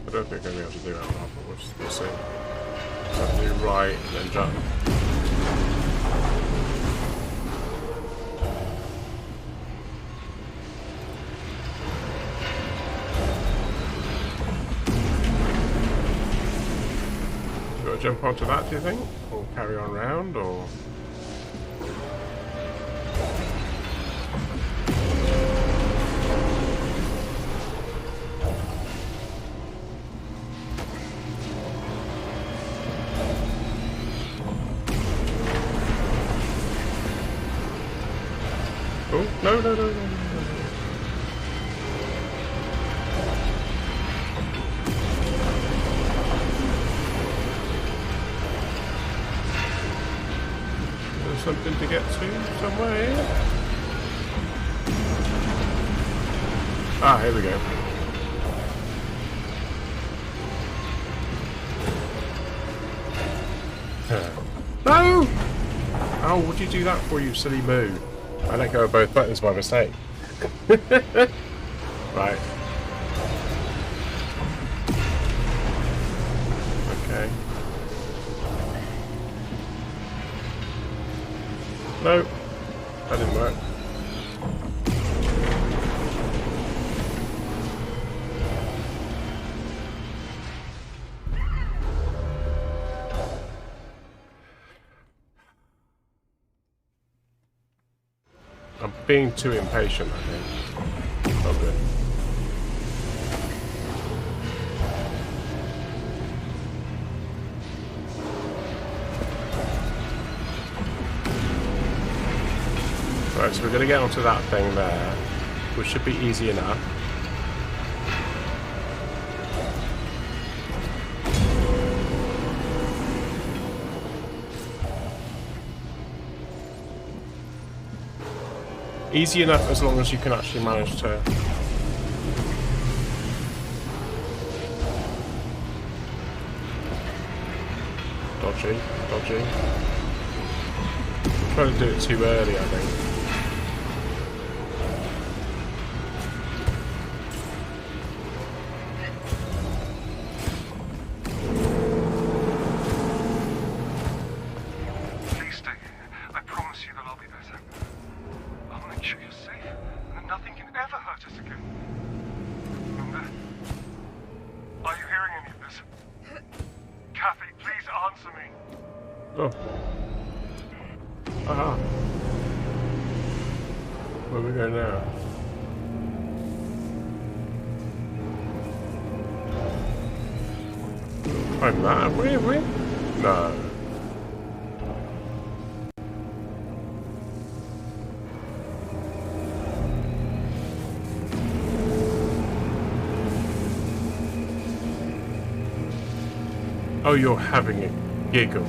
I don't think I'm going to be able to do that now, but we'll see. So do right and then jump. Do I jump onto that, do you think? Or carry on round, or... Oh, no, no, no, no, no, no. There's something to get to somewhere here. Ah, here we go. No! Oh, what'd you do that for, you silly moo? I let go of both buttons by mistake. Right. Okay. No, that didn't work. I'm being too impatient, I think. Oh, good. Right, so we're going to get onto that thing there, which should be easy enough. Easy enough as long as you can actually manage to... Dodgy, dodgy. I'm trying to do it too early, I think. Oh. Aha. Where we go now? I'm that, have we? No. Oh, you're having a giggle.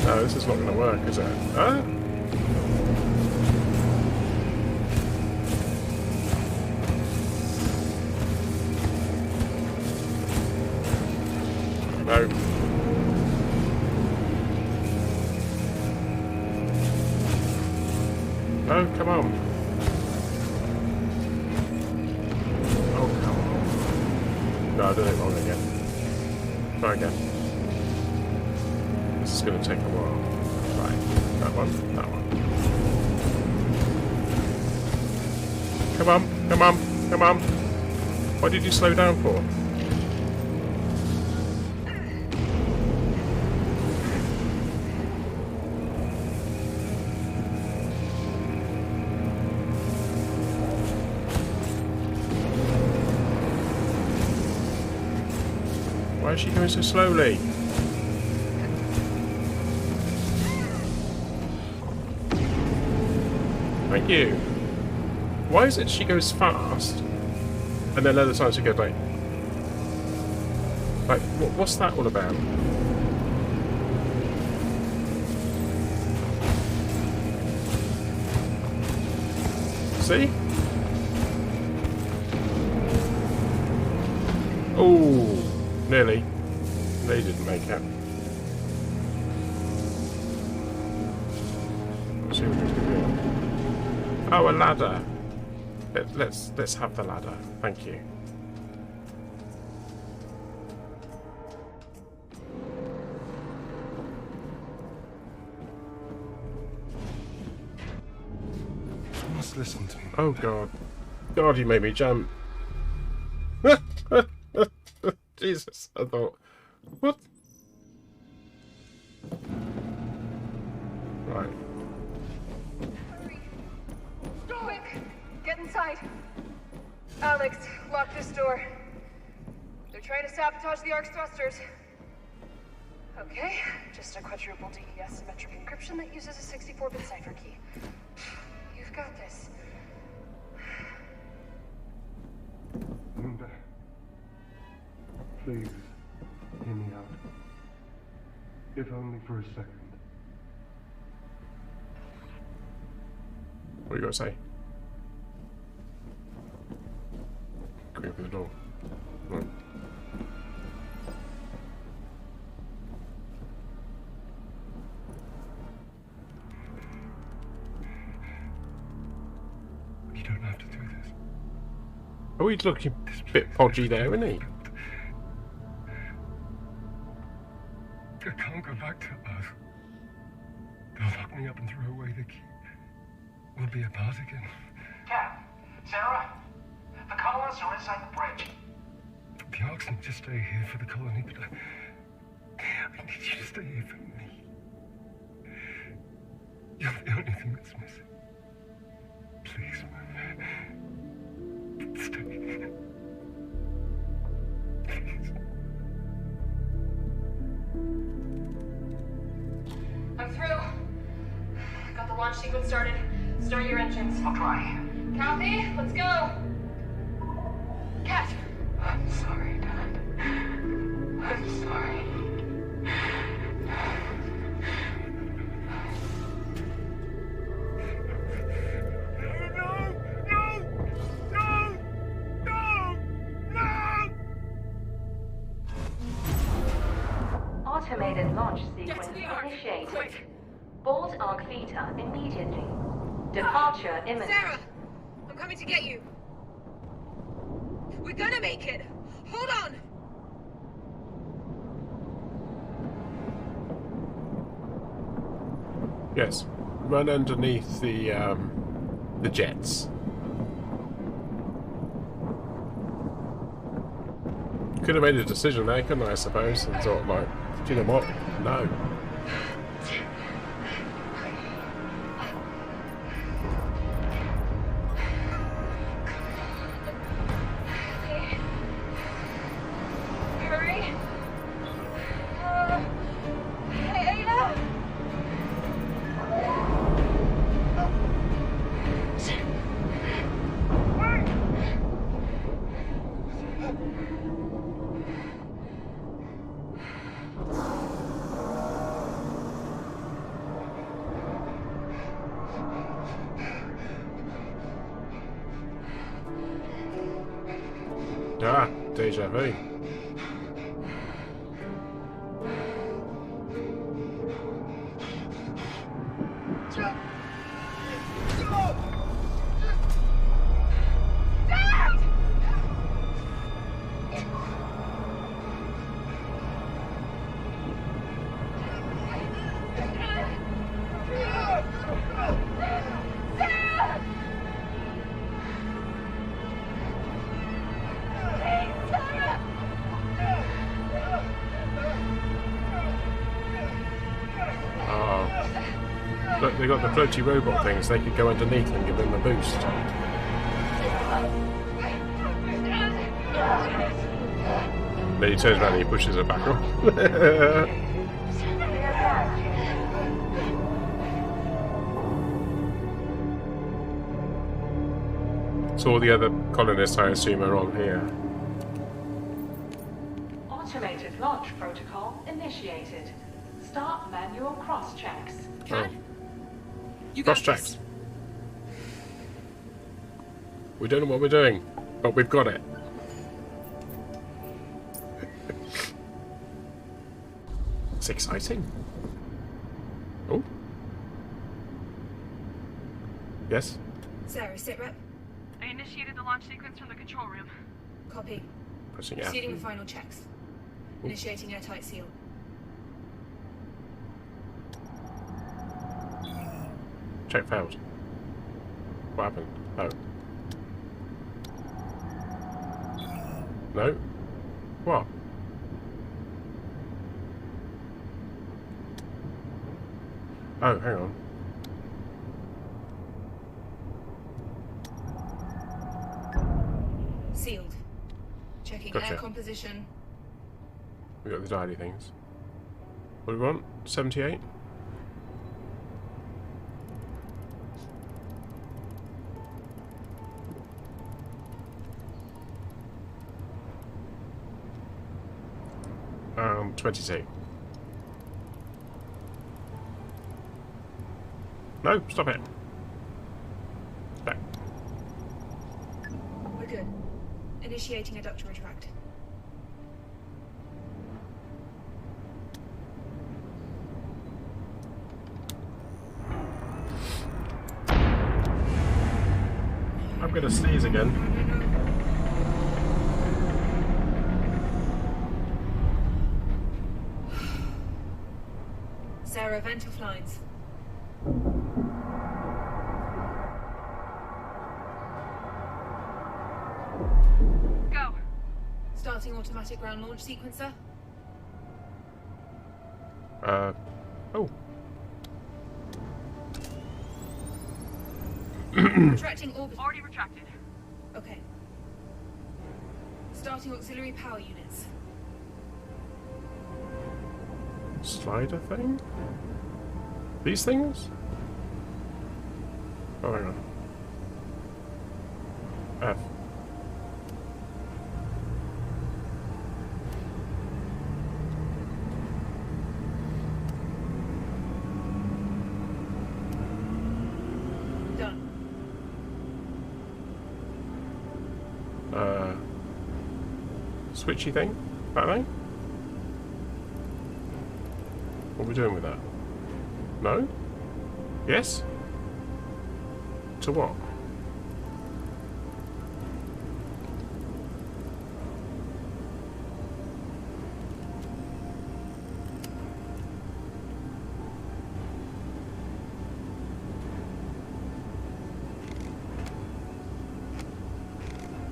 No, this is not going to work, is it? Huh? No. No, come on. Oh, come on. No, I did it wrong again. Try again. This is going to take a while. Right, that one, that one. Come on, come on, come on. Why did you slow down for? Why is she going so slowly? Thank you. Why is it she goes fast and then other times she goes like what's that all about? See? Oh, nearly. They didn't make it. Let's see what we can do. Oh, a ladder. Let's have the ladder. Thank you. You must listen to me. Oh God. God, you made me jump. Jesus, I thought, what? Right. Quick! Get inside. Alex, lock this door. They're trying to sabotage the Ark's thrusters. Okay, just a quadruple DES symmetric encryption that uses a 64-bit cipher key. You've got this. Linda, please, hear me out. If only for a second. What are you going to say? Can we open the door? No. You don't have to do this. Oh, he's looking a bit podgy there, isn't he? I can't go back to Earth. They'll lock me up and throw away the key. We'll be apart again. Cap, Sarah, the colonists are inside the bridge. The Arks need to stay here for the colony, but I need you to stay here for me. You're the only thing that's missing. Please, man. Stay. Please. I'm through. Got the launch sequence started. Start your engines. I'll try. Kathy, let's go. Kat. I'm sorry, Dad. I'm sorry. Automated launch sequence initiated. Quick. Board Arc Theta immediately. Departure imminent. Sarah! I'm coming to get you. We're gonna make it. Hold on! Yes. Run underneath the jets. Could have made a decision there, couldn't I suppose? And thought, like, do you know what? No. Hurry. Hey, Ada. Ah, deja vu. Look, they got the floaty robot things. They could go underneath and give them a boost. Then he turns around and he pushes her back up. So all the other colonists, I assume, are on here. Automated launch protocol initiated. Start manual cross-checks. Oh. You got Cross-checks. this. We don't know what we're doing, but we've got it. It's exciting. Oh. Yes? Sarah, sit rep. I initiated the launch sequence from the control room. Copy. Pressing F. Proceeding with final checks. Initiating airtight seal. Check failed. What happened? Oh. No? What? Oh, hang on. Sealed. Checking Gotcha. air composition. We got the diary things. What do we want? 78? Um, 22. No, stop it. Back. We're good. Initiating a duct retract. I'm gonna sneeze again. Sarah, vent off lines. Go. Starting automatic ground launch sequencer. Oh. Retracting orbit. Already retracted. Okay. Starting auxiliary power units. Slider thing? These things? Oh, hang on. F. Done. Switchy thing? That thing? What are we doing with that? No? Yes? To what?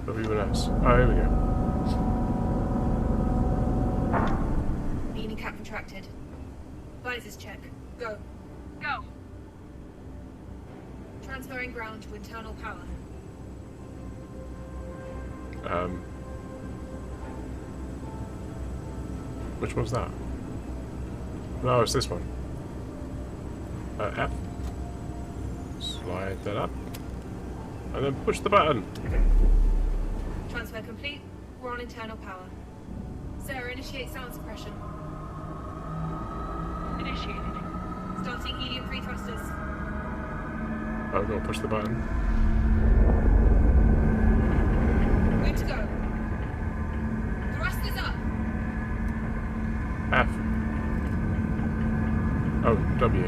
W&S. Oh, here we go. Beanie cap contracted. Visors check. Go. Go. Transferring ground to internal power. Which one's that? No, it's this one. F. Slide that up. And then push the button. Transfer complete. We're on internal power. Sarah, initiate sound suppression. Initiated. Starting helium-free thrusters. Oh, gotta push the button. Good to go. Thrusters up. F. Oh, W.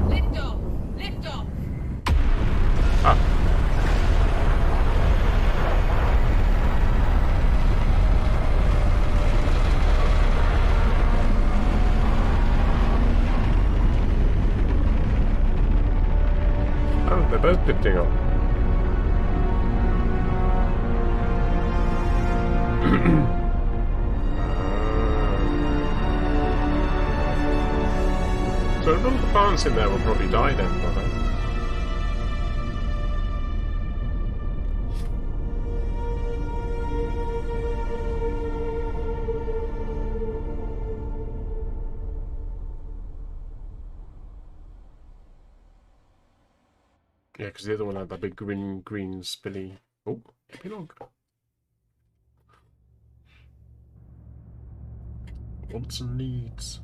Lift off. Lift off. Ah. Oh, they're both lifting off. So all the plants in there will probably die then, won't they? Yeah, because the other one had that big green spilly. Oh, epilogue. Wants and needs.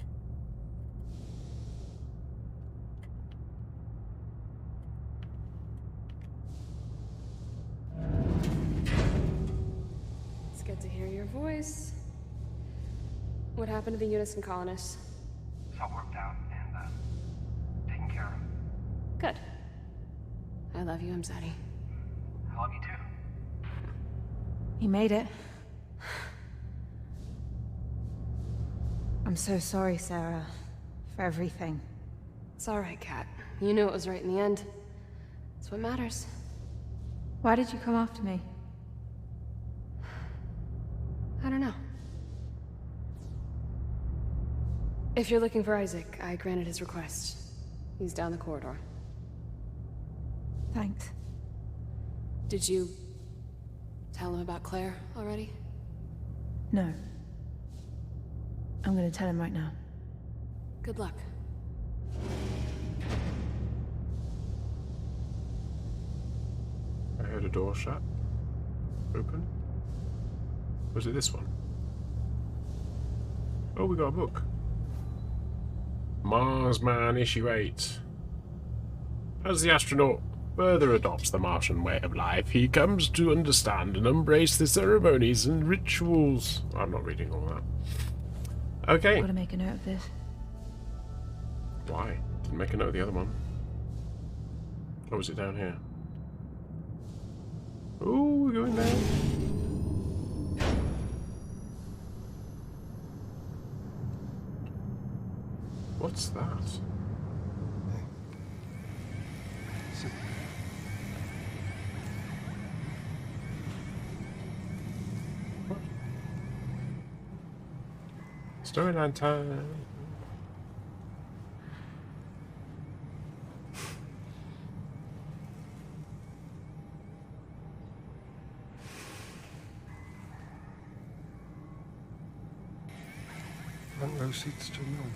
It's good to hear your voice. What happened to the Unison colonists? It's all worked out and taken care of. Good. I love you, Amzadi. I love you too. He made it. I'm so sorry, Sarah, for everything. It's alright, Kat. You knew it was right in the end. That's what matters. Why did you come after me? I don't know. If you're looking for Isaac, I granted his request. He's down the corridor. Thanks. Did you tell him about Claire already? No. I'm gonna tell him right now. Good luck. I heard a door shut. Open. Was it this one? Oh, we got a book. Marsman Issue 8. As the astronaut further adopts the Martian way of life, he comes to understand and embrace the ceremonies and rituals. I'm not reading all that. Okay. Gotta make a note of this. Why? Didn't make a note of the other one. Or was it down here? Oh, we're going down. What's that? Storyline time. Front row seats to a miracle.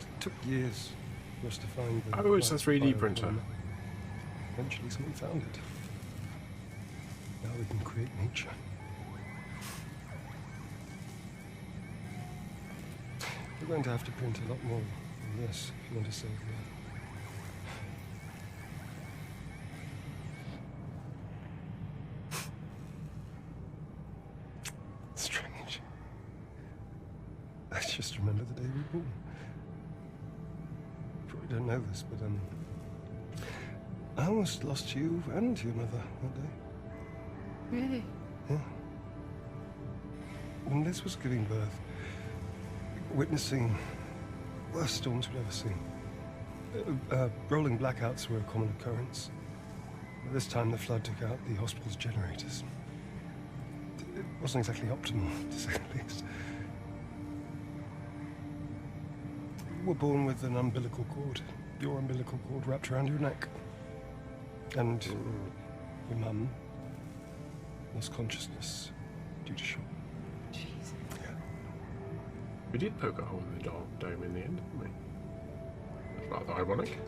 It took years for us to find the Oh, it's a right 3D biopolymer. printer. Eventually someone found it. Now we can create nature. We're going to have to print a lot more than this if you want to save the Earth. Strange. I just remember the day we were born. You probably don't know this, but I almost lost you and your mother that day. Really? Yeah. When Liz was giving birth, witnessing worst storms we'd ever seen. Rolling blackouts were a common occurrence. This time the flood took out the hospital's generators. It wasn't exactly optimal, to say the least. You were born with an umbilical cord. Your umbilical cord wrapped around your neck. And your mum lost consciousness due to shock. Jeez. Yeah. We did poke a hole in the dome in the end, didn't we? That's rather ironic.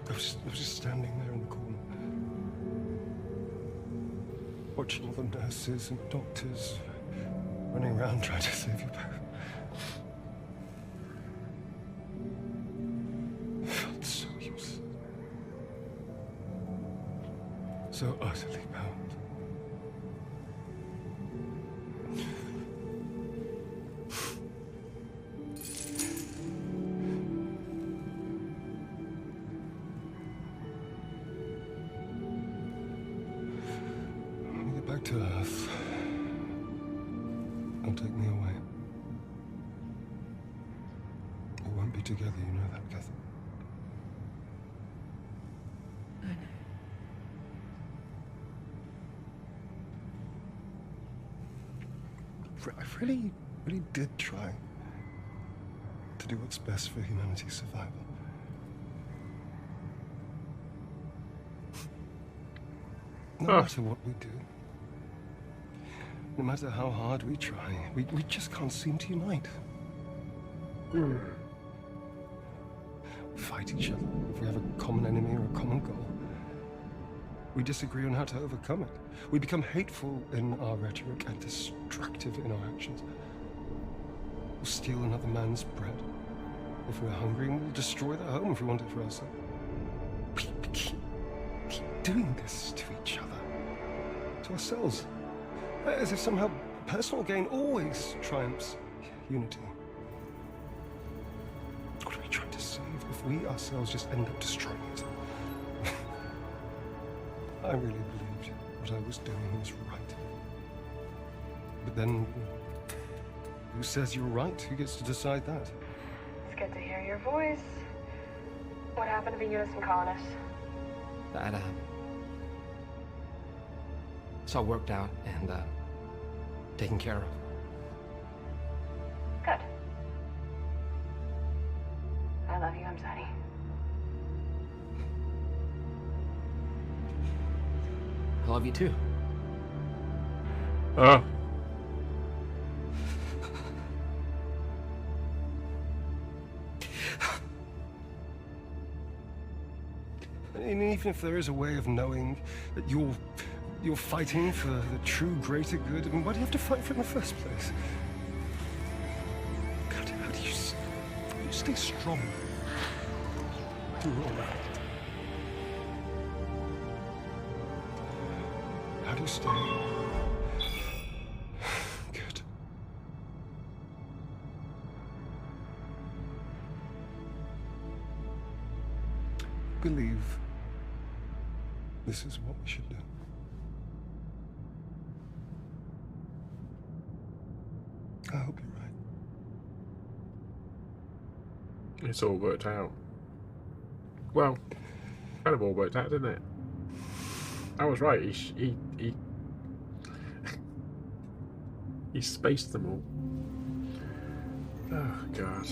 I was just standing there in the corner, watching all the nurses and doctors running around trying to save you both. I felt so useless. So utterly powerless. When we get back to Earth, they'll take me away. We won't be together, you know that, Kathy. I know. I really did try to do what's best for humanity's survival. No matter what we do, no matter how hard we try, we just can't seem to unite. We fight each other if we have a common enemy or a common goal. We disagree on how to overcome it. We become hateful in our rhetoric and destructive in our actions. We'll steal another man's bread if we're hungry, and we'll destroy their home if we want it for ourselves. We keep doing this to each other, to ourselves, as if somehow personal gain always triumphs unity. What are we trying to save if we ourselves just end up destroying it? I really believed what I was doing was right. But then, who says you're right? Who gets to decide that? It's good to hear your voice. What happened to the Unison colonists? That, it's all worked out and, taken care of. Good. I love you, Amzadi. I love you too. Oh. And even if there is a way of knowing that you're fighting for the true greater good, I mean, why do you have to fight for it in the first place? God, how do you stay strong through all that? How do you stay good? Believe this is what we should do. I hope you're right. It's all worked out. Well, kind of all worked out, didn't it? I was right. He spaced them all. Oh God.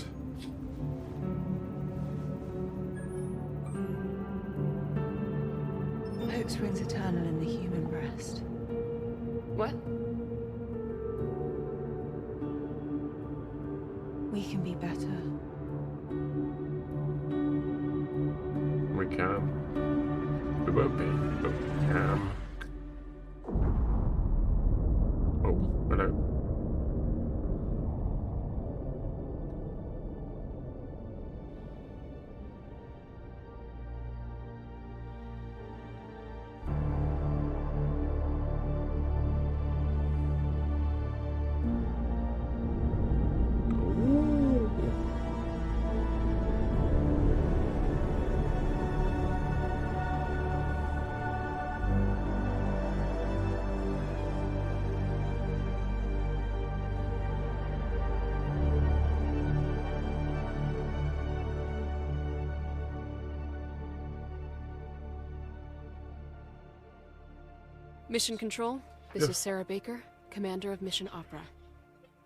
Hope springs eternal in the human breast. What? We can be better. We can. We won't be, but we can. Oh, hello. Mission Control, this is Sarah Baker, Commander of Mission Opera.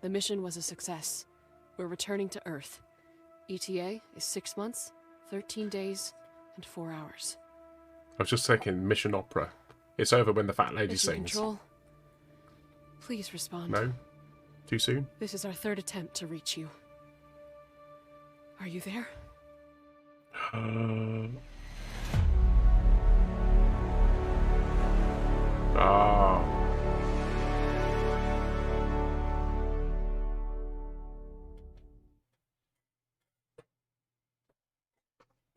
The mission was a success. We're returning to Earth. ETA is 6 months, 13 days, and 4 hours. I was just thinking Mission Opera. It's over when the fat lady Mission sings. Control, please respond. No? Too soon? This is our third attempt to reach you. Are you there? Ah.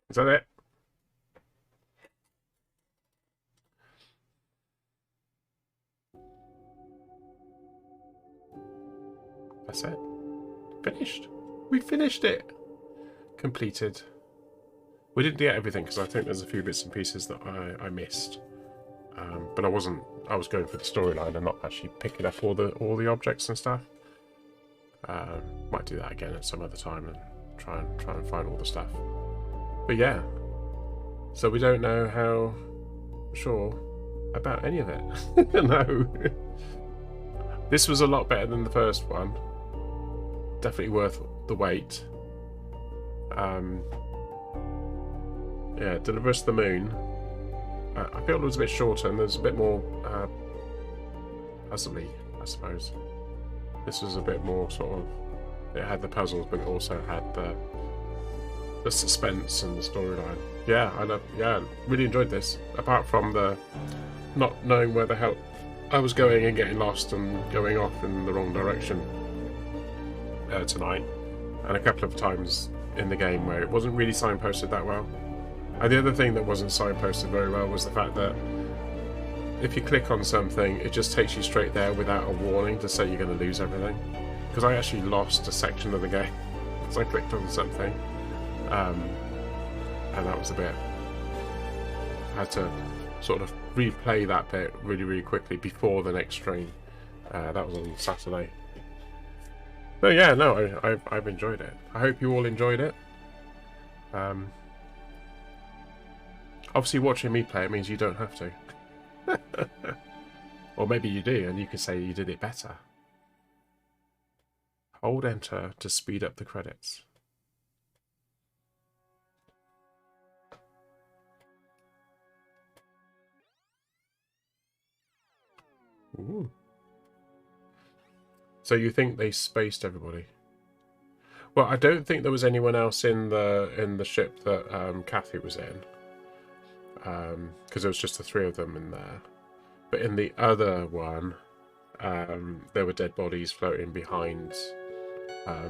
Is that it? That's it. Finished. We finished it. Completed. We didn't get everything because I think there's a few bits and pieces that I missed. But I was going for the storyline and not actually picking up all the objects and stuff. Might do that again at some other time and try and find all the stuff. But yeah, so we don't know how sure about any of it. No. This was a lot better than the first one. Definitely worth the wait. Yeah, Deliver Us the Moon. I feel it was a bit shorter and there's a bit more puzzly, I suppose. This was a bit more sort of, it had the puzzles, but it also had the suspense and the storyline. Yeah, really enjoyed this. Apart from the not knowing where the hell I was going and getting lost and going off in the wrong direction tonight, and a couple of times in the game where it wasn't really signposted that well. And the other thing that wasn't signposted very well was the fact that if you click on something, it just takes you straight there without a warning to say you're going to lose everything. Because I actually lost a section of the game because I clicked on something, and that was a bit. I had to sort of replay that bit really, really quickly before the next stream. That was on Saturday. But yeah, no, I've enjoyed it. I hope you all enjoyed it. Obviously, watching me play it means you don't have to. Or maybe you do, and you can say you did it better. Hold Enter to speed up the credits. Ooh. So you think they spaced everybody? Well, I don't think there was anyone else in the ship that Kathy was in. Because there was just the three of them in there. But in the other one, there were dead bodies floating behind. I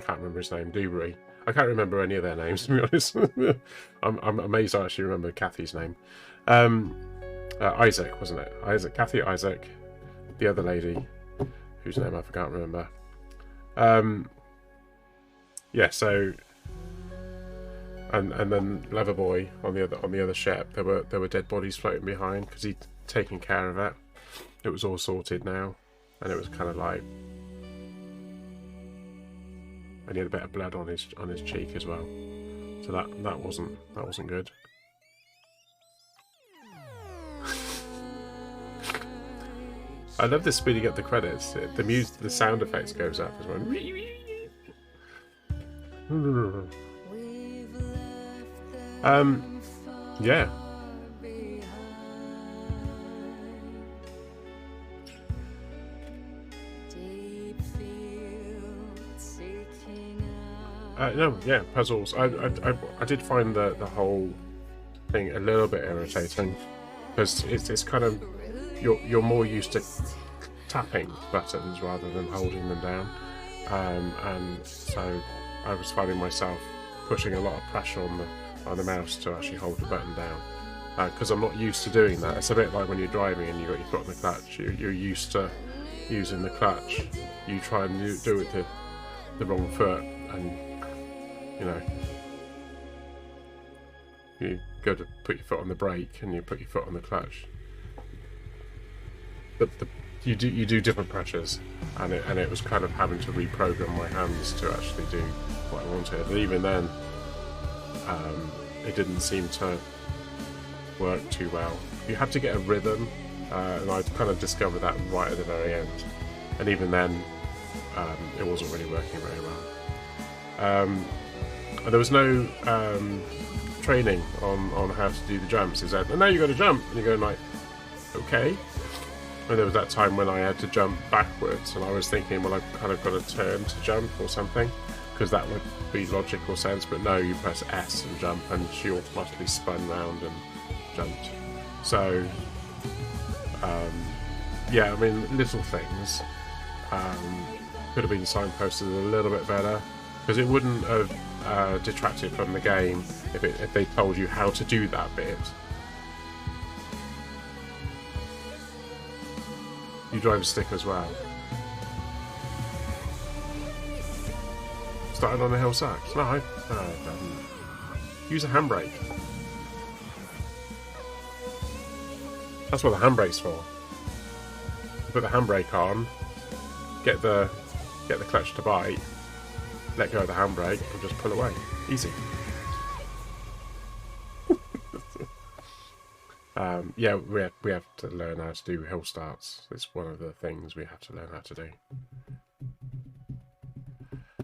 can't remember his name. Dubry. I can't remember any of their names, to be honest. I'm amazed I actually remember Kathy's name. Isaac, wasn't it? Isaac, Kathy, Isaac, the other lady, whose name I can't remember. Yeah, so. And then Loverboy on the other ship, there were dead bodies floating behind because he'd taken care of it. It was all sorted now, and it was kind of like and he had a bit of blood on his cheek as well. So that wasn't good. I love this speeding up the credits. The sound effects goes up as well. Yeah. No, yeah, puzzles. I did find the whole thing a little bit irritating because it's kind of you're more used to tapping buttons rather than holding them down, and so I was finding myself pushing a lot of pressure on the mouse to actually hold the button down because I'm not used to doing that. It's a bit like when you're driving and you've got your foot on the clutch. You're used to using the clutch. You try and do it with the wrong foot, and you know, you go to put your foot on the brake and you put your foot on the clutch. But you do different pressures, and it was kind of having to reprogram my hands to actually do what I wanted. And even then, it didn't seem to work too well. You had to get a rhythm, and I'd kind of discovered that right at the very end. And even then, it wasn't really working very well. And there was no training on how to do the jumps. He said, "And now you got to jump," and you're going like, "Okay." And there was that time when I had to jump backwards, and I was thinking, well, I've kind of got to turn to jump or something, because that would be logical sense. But no, you press S and jump, and she automatically spun round and jumped. So, yeah, I mean, little things could have been signposted a little bit better, because it wouldn't have detracted from the game if they told you how to do that bit. You drive a stick as well. Started on a hillside. No, I haven't. Use a handbrake. That's what the handbrake's for. Put the handbrake on, get the clutch to bite, let go of the handbrake, and just pull away. Easy. Yeah, we have to learn how to do hill starts. It's one of the things we have to learn how to do.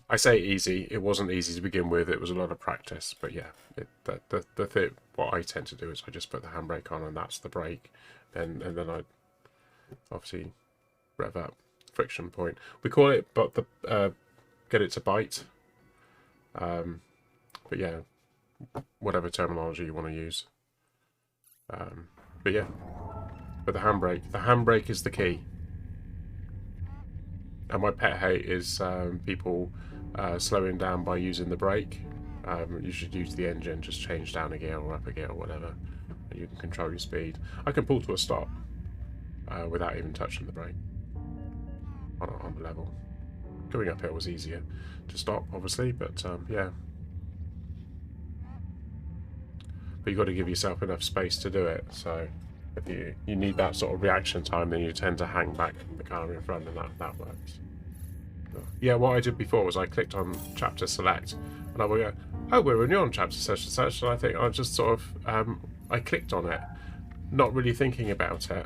I say easy. It wasn't easy to begin with. It was a lot of practice. But yeah, what I tend to do is I just put the handbrake on, and that's the brake. And then I obviously rev up. Friction point. We call it, but get it to bite. But yeah, whatever terminology you want to use. But yeah, but the handbrake is the key. And my pet hate is people slowing down by using the brake. You should use the engine, just change down a gear or up a gear or whatever, and you can control your speed. I can pull to a stop without even touching the brake on the level. Going uphill was easier to stop, obviously, but yeah. But you've got to give yourself enough space to do it. So if you need that sort of reaction time, then you tend to hang back the car in front, and that works. Yeah, what I did before was I clicked on chapter select, and I would go, oh, we're only on chapter such and such, and I think I just sort of I clicked on it, not really thinking about it,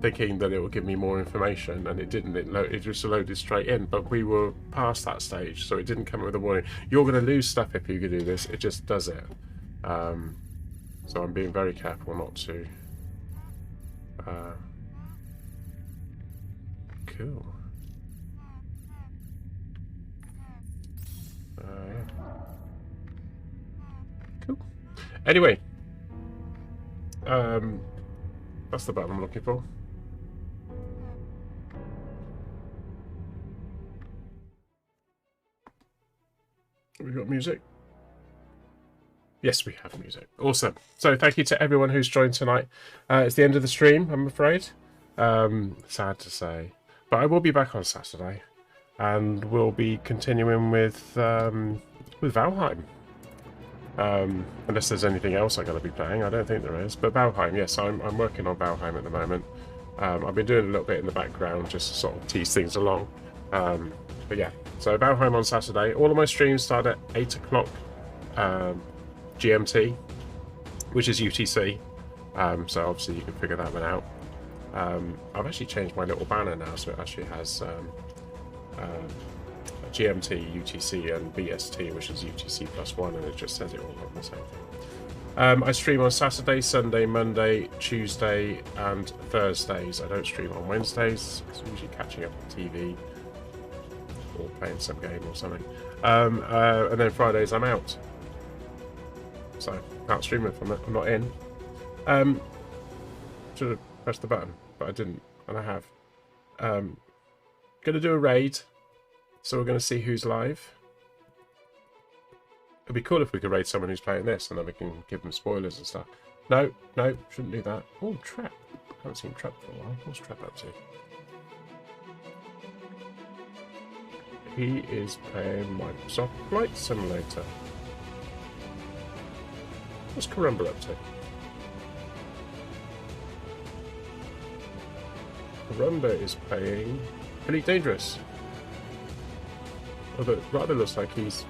thinking that it would give me more information, and it didn't. It just loaded straight in. But we were past that stage, so it didn't come with a warning. You're going to lose stuff if you do this. It just does it. So I'm being very careful not to. Cool. Yeah. Cool. Anyway, that's the button I'm looking for. Have we got music? Yes, we have music. Awesome. So thank you to everyone who's joined tonight. It's the end of the stream, I'm afraid. Sad to say. But I will be back on Saturday. And we'll be continuing with Valheim. Unless there's anything else I'm going to be playing. I don't think there is. But Valheim, yes, I'm working on Valheim at the moment. I've been doing a little bit in the background just to sort of tease things along. But yeah, So Valheim on Saturday. All of my streams start at 8 o'clock GMT, which is UTC. So obviously you can figure that one out. I've actually changed my little banner now, so it actually has GMT, UTC, and BST, which is UTC +1, and it just says it all on the same thing. I stream on Saturday, Sunday, Monday, Tuesday, and Thursdays. I don't stream on Wednesdays. It's usually catching up on TV or playing some game or something. And then Fridays I'm out. So can't stream if I'm not in. Should have pressed the button, but I didn't, and I have. Gonna do a raid, so we're gonna see who's live. It'd be cool if we could raid someone who's playing this, and then we can give them spoilers and stuff. No, shouldn't do that. Oh, Trap. Haven't seen Trap for a while. What's Trap up to? He is playing Microsoft Flight Simulator. What's Karumble up to? Karumba is playing Elite Dangerous. Although it rather looks like he's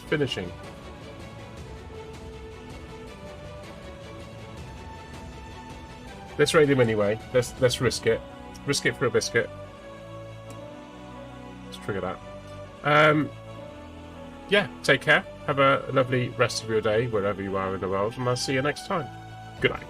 finishing. Let's raid him anyway. Let's risk it. Risk it for a biscuit. Let's trigger that. Yeah, take care. Have a lovely rest of your day wherever you are in the world, and I'll see you next time. Good night.